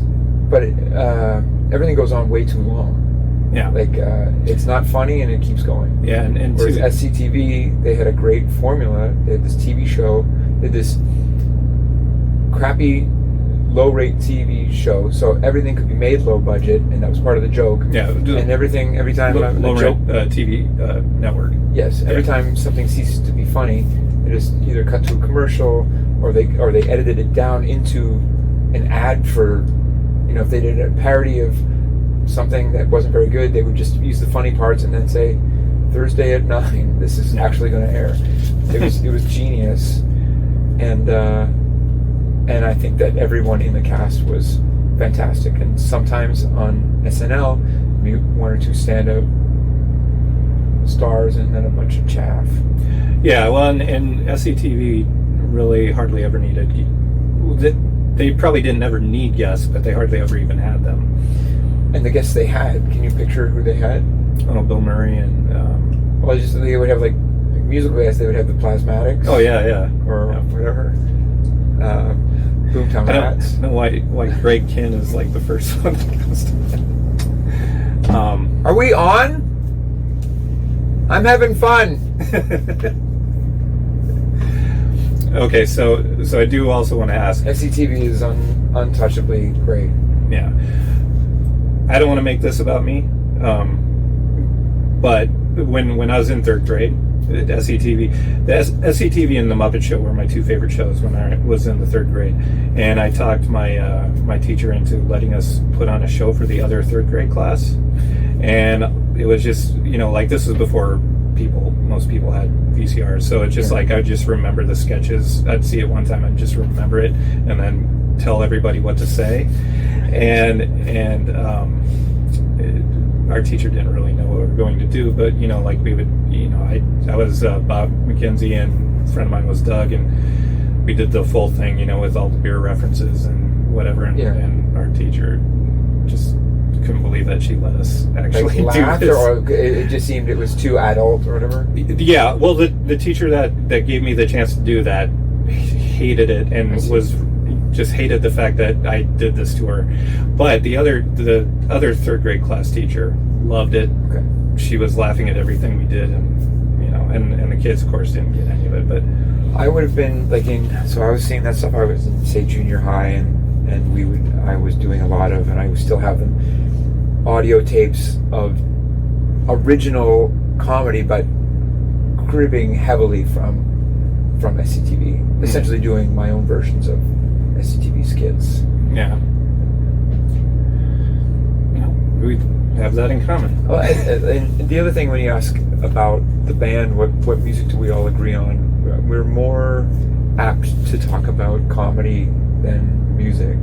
everything goes on way too long. Yeah. Like it's not funny and it keeps going. Yeah, and whereas SCTV, they had a great formula. They had this TV show. They had this crappy low-rate TV show, so everything could be made low budget, and that was part of the joke. Yeah, and everything every time low-rate TV network. Yes, every time something ceases to be funny, it is either cut to a commercial, or they edited it down into an ad for, if they did a parody of something that wasn't very good, they would just use the funny parts and then say, Thursday at 9, this is actually going to air. It was genius, and I think that everyone in the cast was fantastic. And sometimes on SNL, maybe one or two standout stars and then a bunch of chaff. Yeah, well, and SCTV really hardly ever needed. They probably didn't ever need guests, but they hardly ever even had them. And the guests they had, can you picture who they had? Oh, Bill Murray and. Well, just they would have like musical guests. They would have the Plasmatics. Oh yeah. Or whatever. Boomtown Rats. I don't know why Greg Kinn is like the first one that comes to mind. Are we on? I'm having fun. Okay, so I do also want to ask. SCTV is untouchably great. Yeah. I don't want to make this about me, but when I was in third grade, SCTV and the Muppet Show were my two favorite shows when I was in the third grade, and I talked my teacher into letting us put on a show for the other third grade class, and it was just like this was before most people had VCRs, so it's just like I just remember the sketches. I'd see it one time and just remember it, and then tell everybody what to say, and our teacher didn't really know what we were going to do, but like we would, I was Bob McKenzie and a friend of mine was Doug, and we did the full thing, with all the beer references and whatever, and our teacher just couldn't believe that she let us actually do this. Or it just seemed it was too adult or whatever. Yeah, well, the teacher that gave me the chance to do that hated it and just hated the fact that I did this to her. But the other third grade class teacher loved it. Okay. She was laughing at everything we did, and and the kids, of course, didn't get any of it. But I would have been so I was seeing that stuff. I was in, say, junior high, and I was doing a lot of, and I still have them, audio tapes of original comedy, but cribbing heavily from SCTV, essentially doing my own versions of SCTV skits. Yeah. We have that in common. Well, and the other thing, when you ask about the band, what music do we all agree on? We're more apt to talk about comedy than music.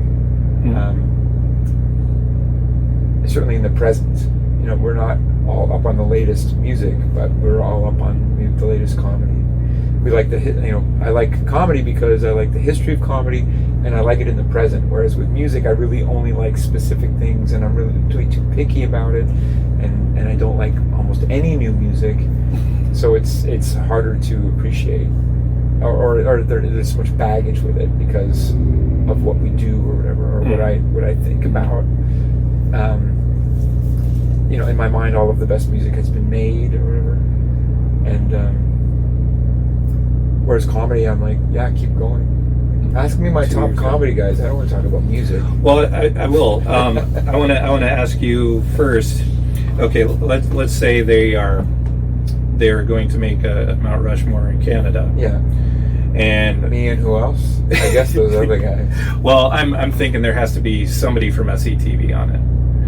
Certainly in the present. We're not all up on the latest music, but we're all up on the latest comedy. We like I like comedy because I like the history of comedy, and I like it in the present. Whereas with music, I really only like specific things, and I'm really too picky about it, and I don't like almost any new music. So it's harder to appreciate, or there's so much baggage with it because of what we do or whatever, or what I think about. In my mind, all of the best music has been made or whatever, and whereas comedy, I'm like, yeah, keep going. Ask me my top comedy guys. I don't want to talk about music. Well, I will. I want to ask you first. Okay, let's say they're going to make a Mount Rushmore in Canada. Yeah. And me and who else? I guess those other guys. Well, I'm thinking there has to be somebody from SCTV on it.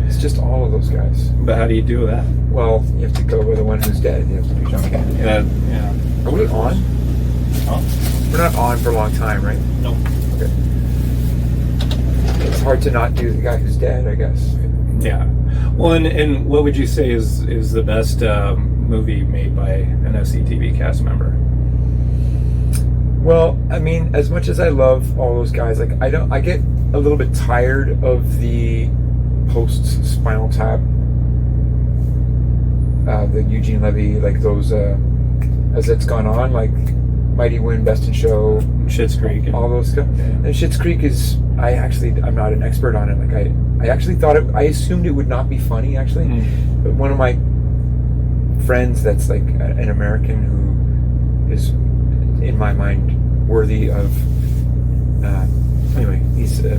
It's just all of those guys. But how do you do that? Well, you have to go with the one who's dead. You have to be John Kennedy. Yeah. Are we on? Huh? We're not on for a long time, right? No. Okay. It's hard to not do the guy who's dead, I guess. Yeah. Well, and what would you say is the best movie made by an SCTV cast member? Well, I mean, as much as I love all those guys, like I get a little bit tired of the post Spinal Tap, the Eugene Levy, like those as it's gone on, like Mighty Wind, Best in Show, Schitt's Creek, all those stuff. Yeah. And Schitt's Creek is, I'm not an expert on it. Like I actually thought I assumed it would not be funny actually, but one of my friends that's like an American who is, in my mind, worthy of. Anyway, he's a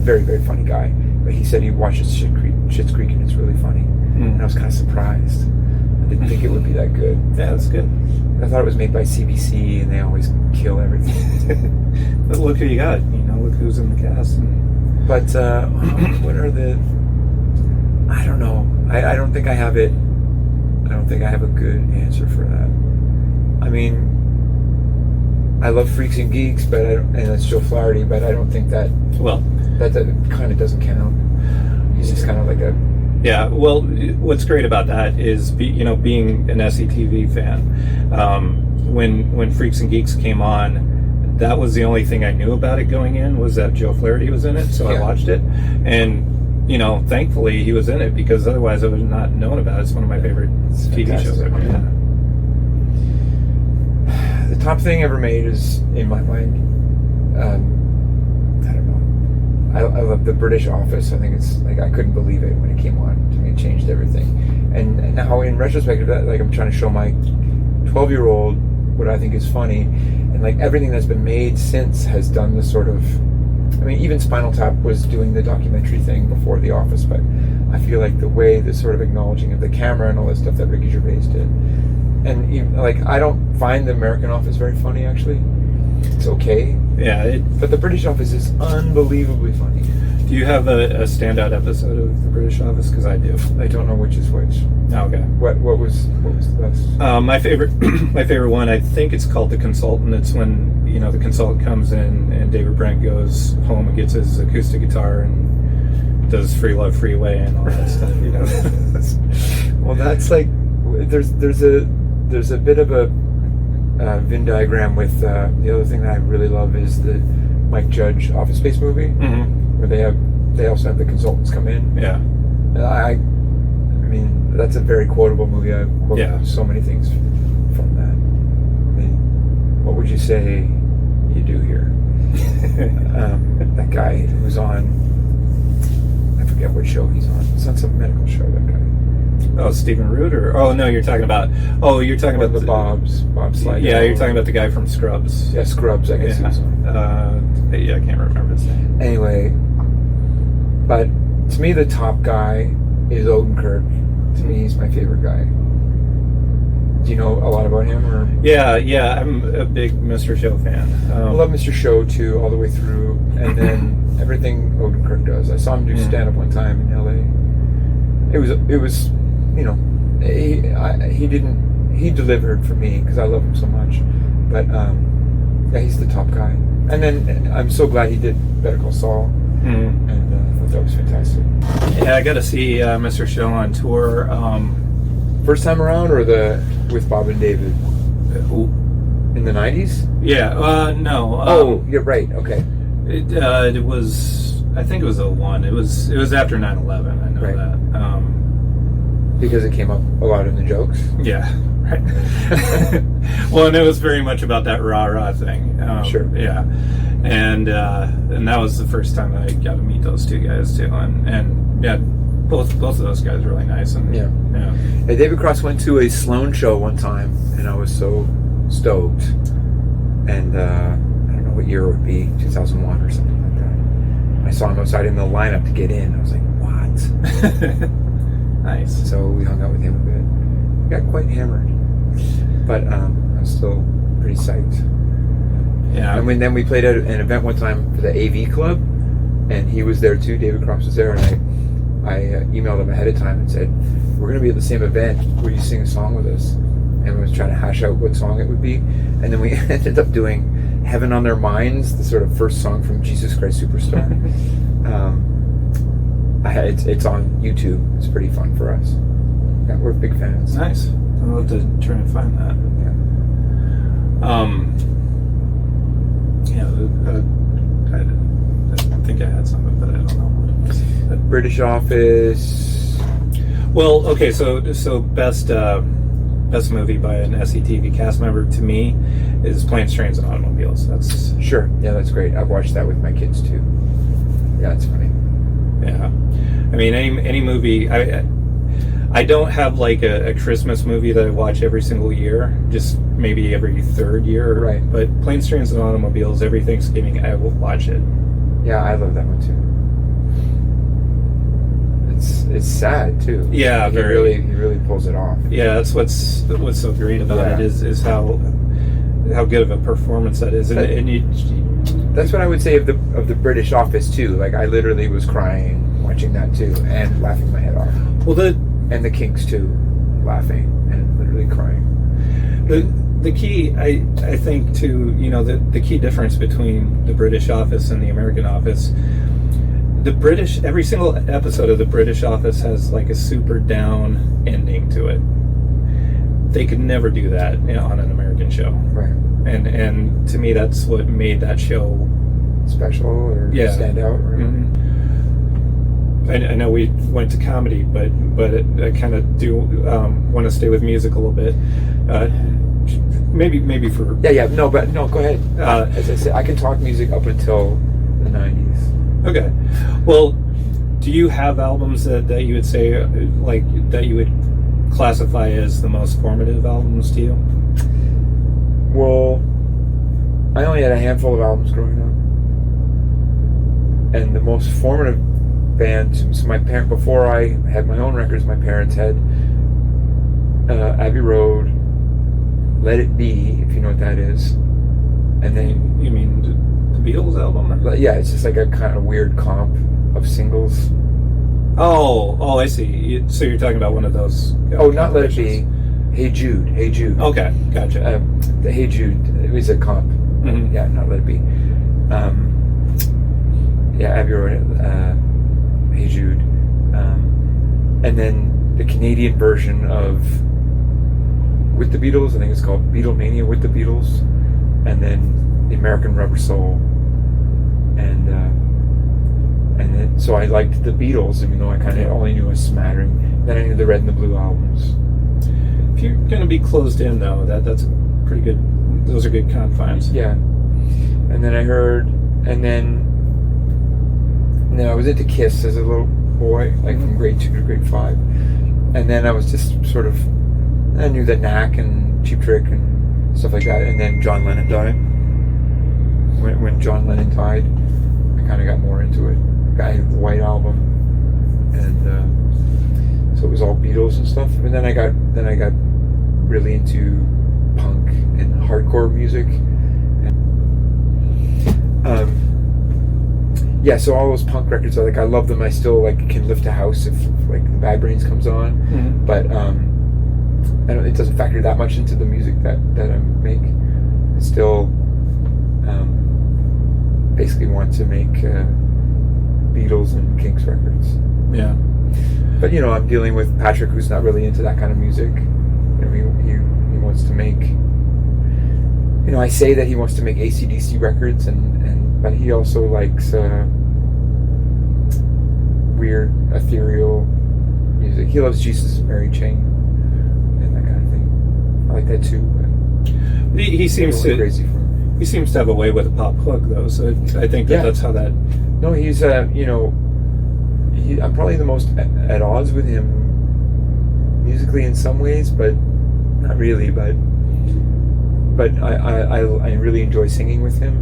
very, very funny guy. But he said he watches Schitt's Creek and it's really funny. And I was kind of surprised. I didn't think it would be that good. Yeah, that's good. I thought it was made by CBC and they always kill everything. But look who you got. Look who's in the cast. But what are the? I don't know. I don't think I have it. I don't think I have a good answer for that. I mean, I love Freaks and Geeks, but and that's Joe Flaherty, but I don't think that. Well, that kind of doesn't count. He's just kind of like a Yeah, well, what's great about that is, being an SCTV fan. When Freaks and Geeks came on, that was the only thing I knew about it going in, was that Joe Flaherty was in it, so I watched it. And, thankfully he was in it, because otherwise I would have not known about it. It's one of my favorite TV shows ever. Yeah. The top thing ever made is, in my mind, I don't know. I love the British Office. I think it's like, I couldn't believe it when it came on. To me, it changed everything. And now, in retrospect, I'm trying to show my 12-year-old what I think is funny, and like everything that's been made since has done the sort of, even Spinal Tap was doing the documentary thing before The Office, but I feel like the way, the sort of acknowledging of the camera and all that stuff that Ricky Gervais did, and I don't find the American Office very funny, actually. It's okay. Yeah. But the British Office is unbelievably funny. Do you have a standout episode of the British Office? Because I do. I don't know which is which. Oh, okay. What was the best? My favorite one, I think it's called The Consultant. It's when, the consultant comes in and David Brent goes home and gets his acoustic guitar and does Free Love Freeway and all that stuff, Well, that's like, there's a bit of a Venn diagram with the other thing that I really love is the Mike Judge Office Space movie, where they also have the consultants come in. Yeah. I mean, that's a very quotable movie. I quote so many things from that. What would you say you do here? That guy who's on, I forget what show he's on. It's on some medical show, that guy. Oh, Stephen Root, or you're talking about the Bob Slide. Yeah, you're talking about the guy from Scrubs. Yeah, Scrubs, I guess he was on. I can't remember his name. Anyway, but to me the top guy is Odenkirk. To me, he's my favorite guy. Do you know a lot about him? Or? Yeah, I'm a big Mr. Show fan. I love Mr. Show too, all the way through, and then everything Odenkirk does. I saw him do stand-up one time in LA. It was, he delivered for me because I love him so much. But he's the top guy. And then I'm so glad he did Better Call Saul, and I thought that was fantastic. Yeah, I got to see Mr. Show on tour. First time around, or with Bob and David? In the 90s? Yeah, no. You're right, okay. It was, I think it was 01. It was after 9/11, I know that. Because it came up a lot in the jokes? Yeah, right. Well, and it was very much about that rah-rah thing. Sure. Yeah. And that was the first time I got to meet those two guys, too. And yeah, both of those guys are really nice. And yeah. Hey, David Cross went to a Sloan show one time, and I was so stoked. And I don't know what year it would be, 2001 or something like that. I saw him outside in the lineup to get in. I was like, what? Nice. So we hung out with him a bit. We got quite hammered. But I was still pretty psyched. Yeah. And then we played at an event one time for the AV Club, and he was there too. David Cross was there, and I emailed him ahead of time and said, we're going to be at the same event. Will you sing a song with us? And we was trying to hash out what song it would be. And then we ended up doing Heaven on Their Minds, the sort of first song from Jesus Christ Superstar. It's on YouTube. It's pretty fun for us. Yeah, we're big fans. Nice. I'll have to try and find that. I think I had something, but I don't know what it was. British Office. Well, okay, so best movie by an SCTV cast member to me is Planes, Trains, and Automobiles. That's sure. Yeah, that's great. I've watched that with my kids too. Yeah, it's funny. Yeah, I mean any movie. I don't have like a Christmas movie that I watch every single year. Just maybe every third year. Right. But Planes, Trains, and Automobiles every Thanksgiving I will watch it. Yeah, I love that one too. It's sad too. Yeah, he really pulls it off. Yeah, that's what's so great about it is how good of a performance that is, that's what I would say of the British Office too. Like I literally was crying watching that too, and laughing my head off. Well, and the Kinks too, laughing and literally crying. The key, I think, to the key difference between the British Office and the American Office. the British, every single episode of The British Office has like a super down ending to it. They could never do that on an American show. Right. And to me, that's what made that show special or stand out. Mm-hmm. I know we went to comedy, but I kind of do want to stay with music a little bit. Maybe for go ahead. As I said, I can talk music up until the 90s. Okay. Well, do you have albums that you would say like that you would classify as the most formative albums to you? Well, I only had a handful of albums growing up, and the most formative bands. So my parent, before I had my own records, my parents had Abbey Road, Let It Be, if you know what that is, and then you mean the Beatles album? Yeah, it's just like a kind of weird comp of singles. Oh, I see. So you're talking about one of those? Not Let It Be. Hey Jude. Okay, gotcha. The Hey Jude, it was a comp. Mm-hmm. Yeah, not Let It Be. Abbey Road, Hey Jude. And then the Canadian version of With the Beatles, I think it's called Beatlemania with the Beatles. And then the American Rubber Soul. And then, so I liked the Beatles, even though I kind of only knew a smattering. Then I knew the Red and the Blue albums. If you're going to be closed in, though, that's pretty good. Those are good confines. Yeah. And then I I was into Kiss as a little boy, like from grade 2 to grade 5. And then I was just sort of, I knew the Knack and Cheap Trick and stuff like that. And then John Lennon died. When John Lennon died, I kind of got more into it. I had the White Album, and so it was all Beatles and stuff. And then I got really into punk and hardcore music. So all those punk records are like, I love them. I still like can lift a house if like the Bad Brains comes on, but it doesn't factor that much into the music that I make. I still basically want to make Beatles and Kinks records. Yeah. But I'm dealing with Patrick, who's not really into that kind of music. He wants to make. I say that he wants to make AC/DC records, but he also likes weird, ethereal music. He loves Jesus and Mary Chain and that kind of thing. I like that too. He seems to crazy for him. He seems to have a way with a pop hook, though. So I think that's how that. No, he's I'm probably the most at odds with him musically in some ways, but not really. But I really enjoy singing with him,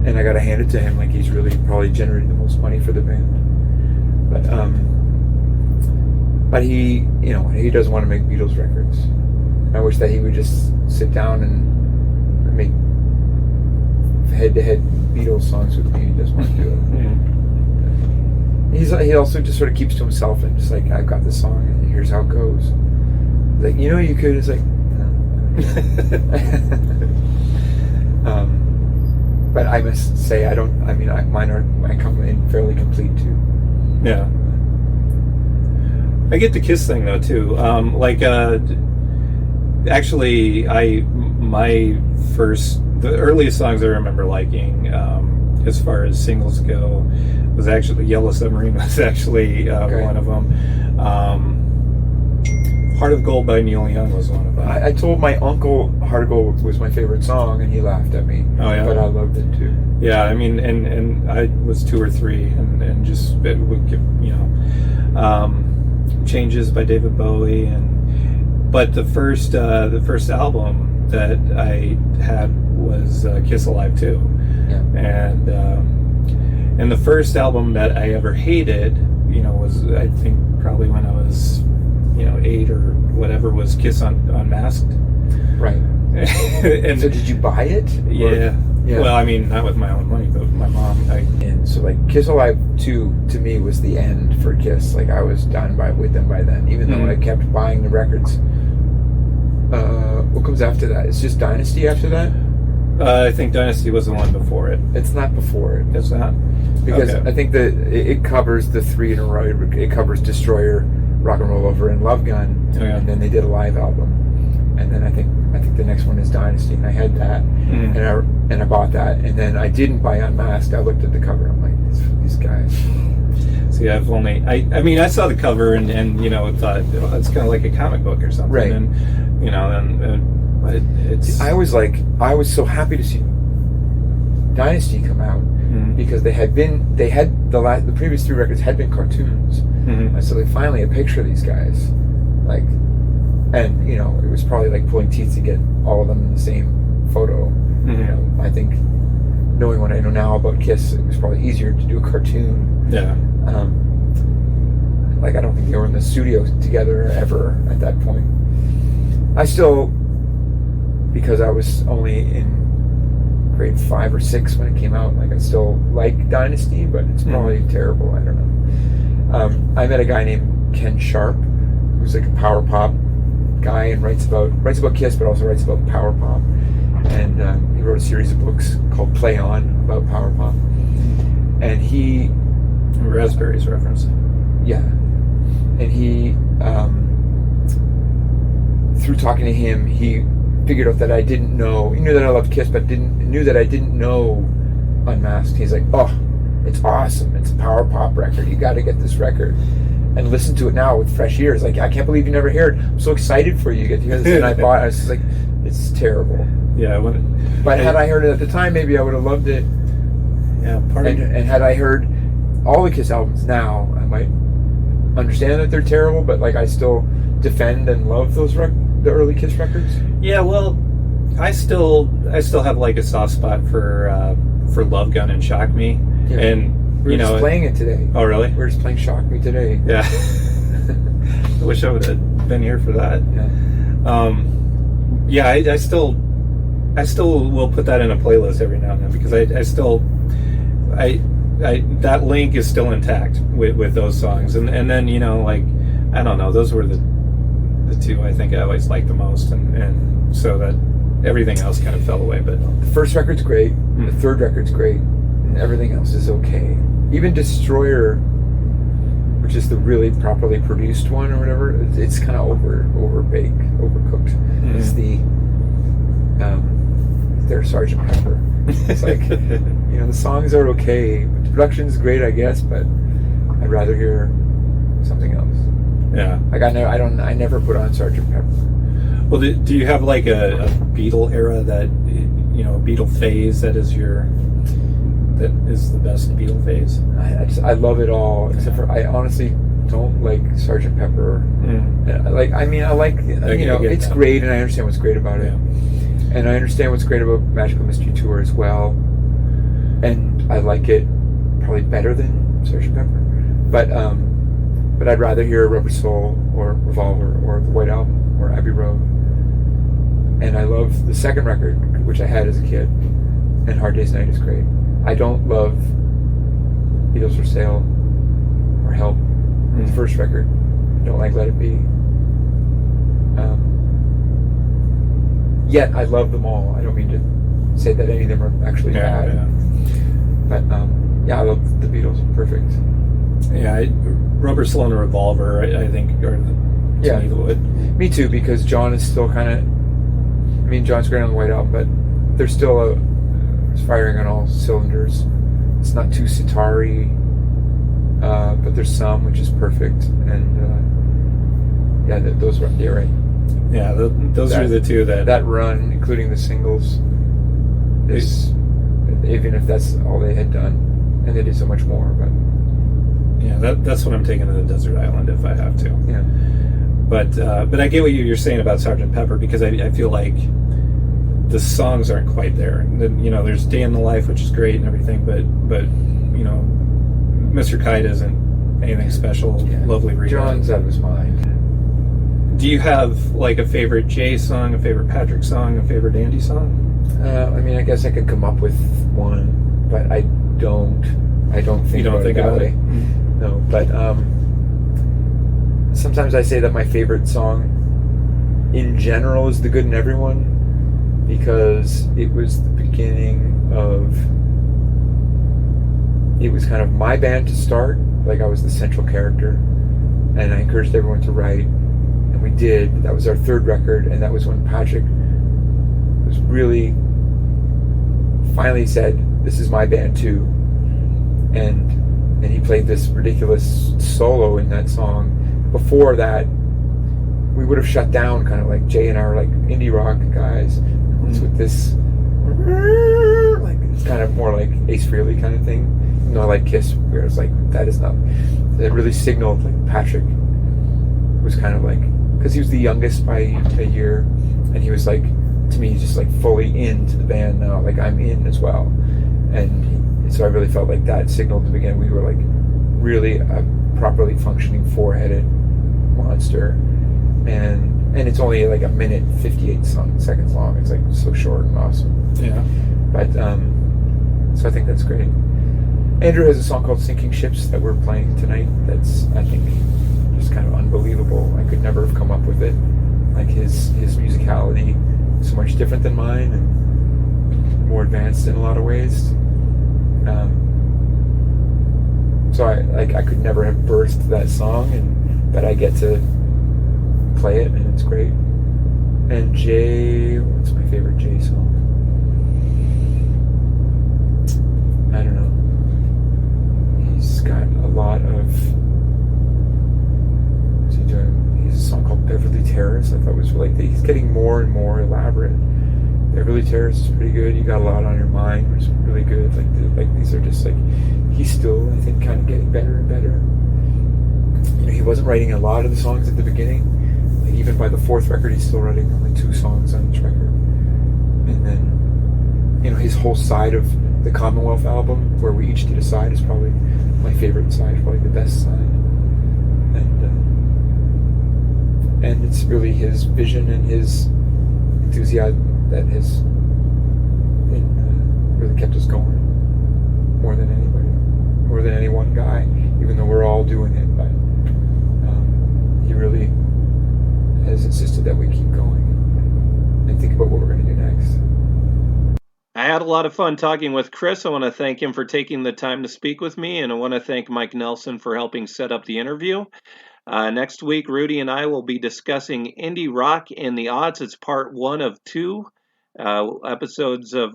and I gotta hand it to him. Like, he's really probably generated the most money for the band. But he he doesn't want to make Beatles records. I wish that he would just sit down and make head-to-head Beatles songs with me. He doesn't want to do it. He also just sort of keeps to himself and just like, I've got this song and here's how it goes. Like, you could. It's like, no. But I must say, mine come in fairly complete too. Yeah. I get the Kiss thing though too. Actually, the earliest songs I remember liking, as far as singles go, was actually Yellow Submarine was actually one of them. Heart of Gold by Neil Young was one of them. I told my uncle Heart of Gold was my favorite song, and he laughed at me. Oh yeah, but I loved it too. Yeah, I mean, and I was 2 or 3, and just it would give, Changes by David Bowie, but the first album that I had was Kiss Alive 2. Yeah. And the first album that I ever hated, was, I think, probably when I was 8 or whatever, was Kiss Unmasked. Right. And so did you buy it? Yeah. Well, I mean, not with my own money, but my mom. And so, like, Kiss Alive 2 to me was the end for Kiss. Like, I was done with them by then, even though I kept buying the records. What comes after that? It's just Dynasty after that? I think Dynasty was the one before it. It's not before it. It's not? because Okay. I think that it covers the three in a row. It covers Destroyer, Rock and Roll Over, and Love Gun, and then they did a live album, and then I think the next one is Dynasty, and I had that, and I bought that, and then I didn't buy Unmasked. I looked at the cover, I'm like, these guys. See, I've only I mean I saw the cover and thought it's kind of like a comic book or something, Right. And but it's I was so happy to see Dynasty come out because the previous three records had been cartoons, and so they finally had a picture of these guys, like, and it was probably like pulling teeth to get all of them in the same photo. I think knowing what I know now about Kiss, it was probably easier to do a cartoon. Yeah. Like, I don't think they were in the studio together ever at that point. I still, because I was only in grade 5 or 6 when it came out, like, I still like Dynasty, but it's probably terrible. I don't know. I met a guy named Ken Sharp, who's like a power pop guy and writes about Kiss, but also writes about power pop. And he wrote a series of books called Play On about power pop. And he... Raspberries reference. Yeah. And he, through talking to him, he figured out that I didn't know. He knew that I loved Kiss, but knew that I didn't know Unmasked. He's like, "Oh, it's awesome! It's a power pop record. You got to get this record and listen to it now with fresh ears." Like, I can't believe you never heard. I'm so excited for you to get to hear this. And I bought it. I was just like, "It's terrible." Yeah. But had I heard it at the time, maybe I would have loved it. Yeah. And had I heard all the Kiss albums now, I might understand that they're terrible, but like I still defend and love those the early Kiss records. Yeah, well, I still have like a soft spot for Love Gun and Shock Me, Yeah. and We're just playing it today. Oh, really? We're just playing Shock Me today. Yeah. I wish I would have been here for that. Yeah. I still will put that in a playlist every now and then because I that link is still intact with those songs, and then like, I don't know, those were the two I think I always liked the most, and so that everything else kind of fell away. But the first record's great, the third record's great, and everything else is okay. Even Destroyer, which is the really properly produced one or whatever, it's kind of overcooked. It's their Sgt. Pepper. It's like, the songs are okay. The production's great, I guess, but I'd rather hear something else. Yeah. Like, I never put on Sgt. Pepper. Well, do you have like a Beatle era that, Beatle phase that is the best Beatle phase? I love it all, except for I honestly don't like Sgt. Pepper. I like it's that. great, and I understand what's great about it. And I understand what's great about Magical Mystery Tour as well. And I like it probably better than Sgt. Pepper. But I'd rather hear Rubber Soul or Revolver or The White Album or Abbey Road. And I love the second record, which I had as a kid, and Hard Day's Night is great. I don't love Beatles for Sale or Help, the first record. I don't like Let It Be. Yet I love them all. I don't mean to say that any of them are actually bad. Yeah. But I love the Beatles. Perfect. Yeah, Rubber Soul and Revolver, I think, are Me too, because John is still kind of. I mean, John's great on the White Album, but there's still it's firing on all cylinders. It's not too sitar-y, but there's some, which is perfect. And those were right. Yeah, those are the two that run, including the singles, is even if that's all they had done, and they did so much more. But yeah, that's what I'm taking to the desert island if I have to. Yeah. But I get what you're saying about Sgt. Pepper, because I feel like the songs aren't quite there. There's Day in the Life, which is great and everything, but Mr. Kite isn't anything special. Yeah. Lovely read. John's out of his mind. Do you have like a favorite Jay song, a favorite Patrick song, a favorite Andy song? I guess I could come up with one, but I don't think you don't think about it. No, but sometimes I say that my favorite song in general is The Good in Everyone, because it was the beginning of it was kind of my band to start. Like I was the central character, and I encouraged everyone to write, and we did. That was our third record, and that was when Patrick was really finally said, "This is my band too," and he played this ridiculous solo in that song. Before that, we would have shut down, kind of like Jay and I were like indie rock guys. It's with this, like it's kind of more like Ace Frehley kind of thing. You know, like Kiss, where it's like that is not. It really signaled like Patrick was kind of like, because he was the youngest by a year, and he was like, to me, just like fully into the band now. Like I'm in as well, and so I really felt like that signaled to begin. We were like really a properly functioning four-headed monster, and it's only like a minute 58 seconds long. It's like so short and awesome. Yeah. But so I think that's great. Andrew has a song called Sinking Ships that we're playing tonight. That's, I think, just kind of unbelievable. I could never have come up with it. Like his musicality is so much different than mine and more advanced in a lot of ways. So I could never have birthed that song, but I get to play it, and it's great. And Jay, what's my favorite Jay song? I don't know. He's got a lot of. What's he doing? He has a song called Beverly Terrace. I thought was like he's getting more and more elaborate. Beverly Terrace is pretty good. You Got a Lot on Your Mind, which is really good. Like these are just like he's still, I think, kind of getting better and better. You know, he wasn't writing a lot of the songs at the beginning. Like even by the fourth record, he's still writing only 2 songs on each record. And then, you know, his whole side of the Commonwealth album, where we each did a side, is probably my favorite side, probably the best side. And it's really his vision and his enthusiasm that has really kept us going more than anybody, more than any one guy, even though we're all doing it. But he really has insisted that we keep going and think about what we're going to do next. I had a lot of fun talking with Chris. I want to thank him for taking the time to speak with me, and I want to thank Mike Nelson for helping set up the interview. Next week, Rudy and I will be discussing indie rock in the aughts. It's part 1 of 2 episodes of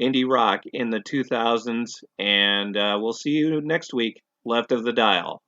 indie rock in the 2000s, and we'll see you next week, left of the dial.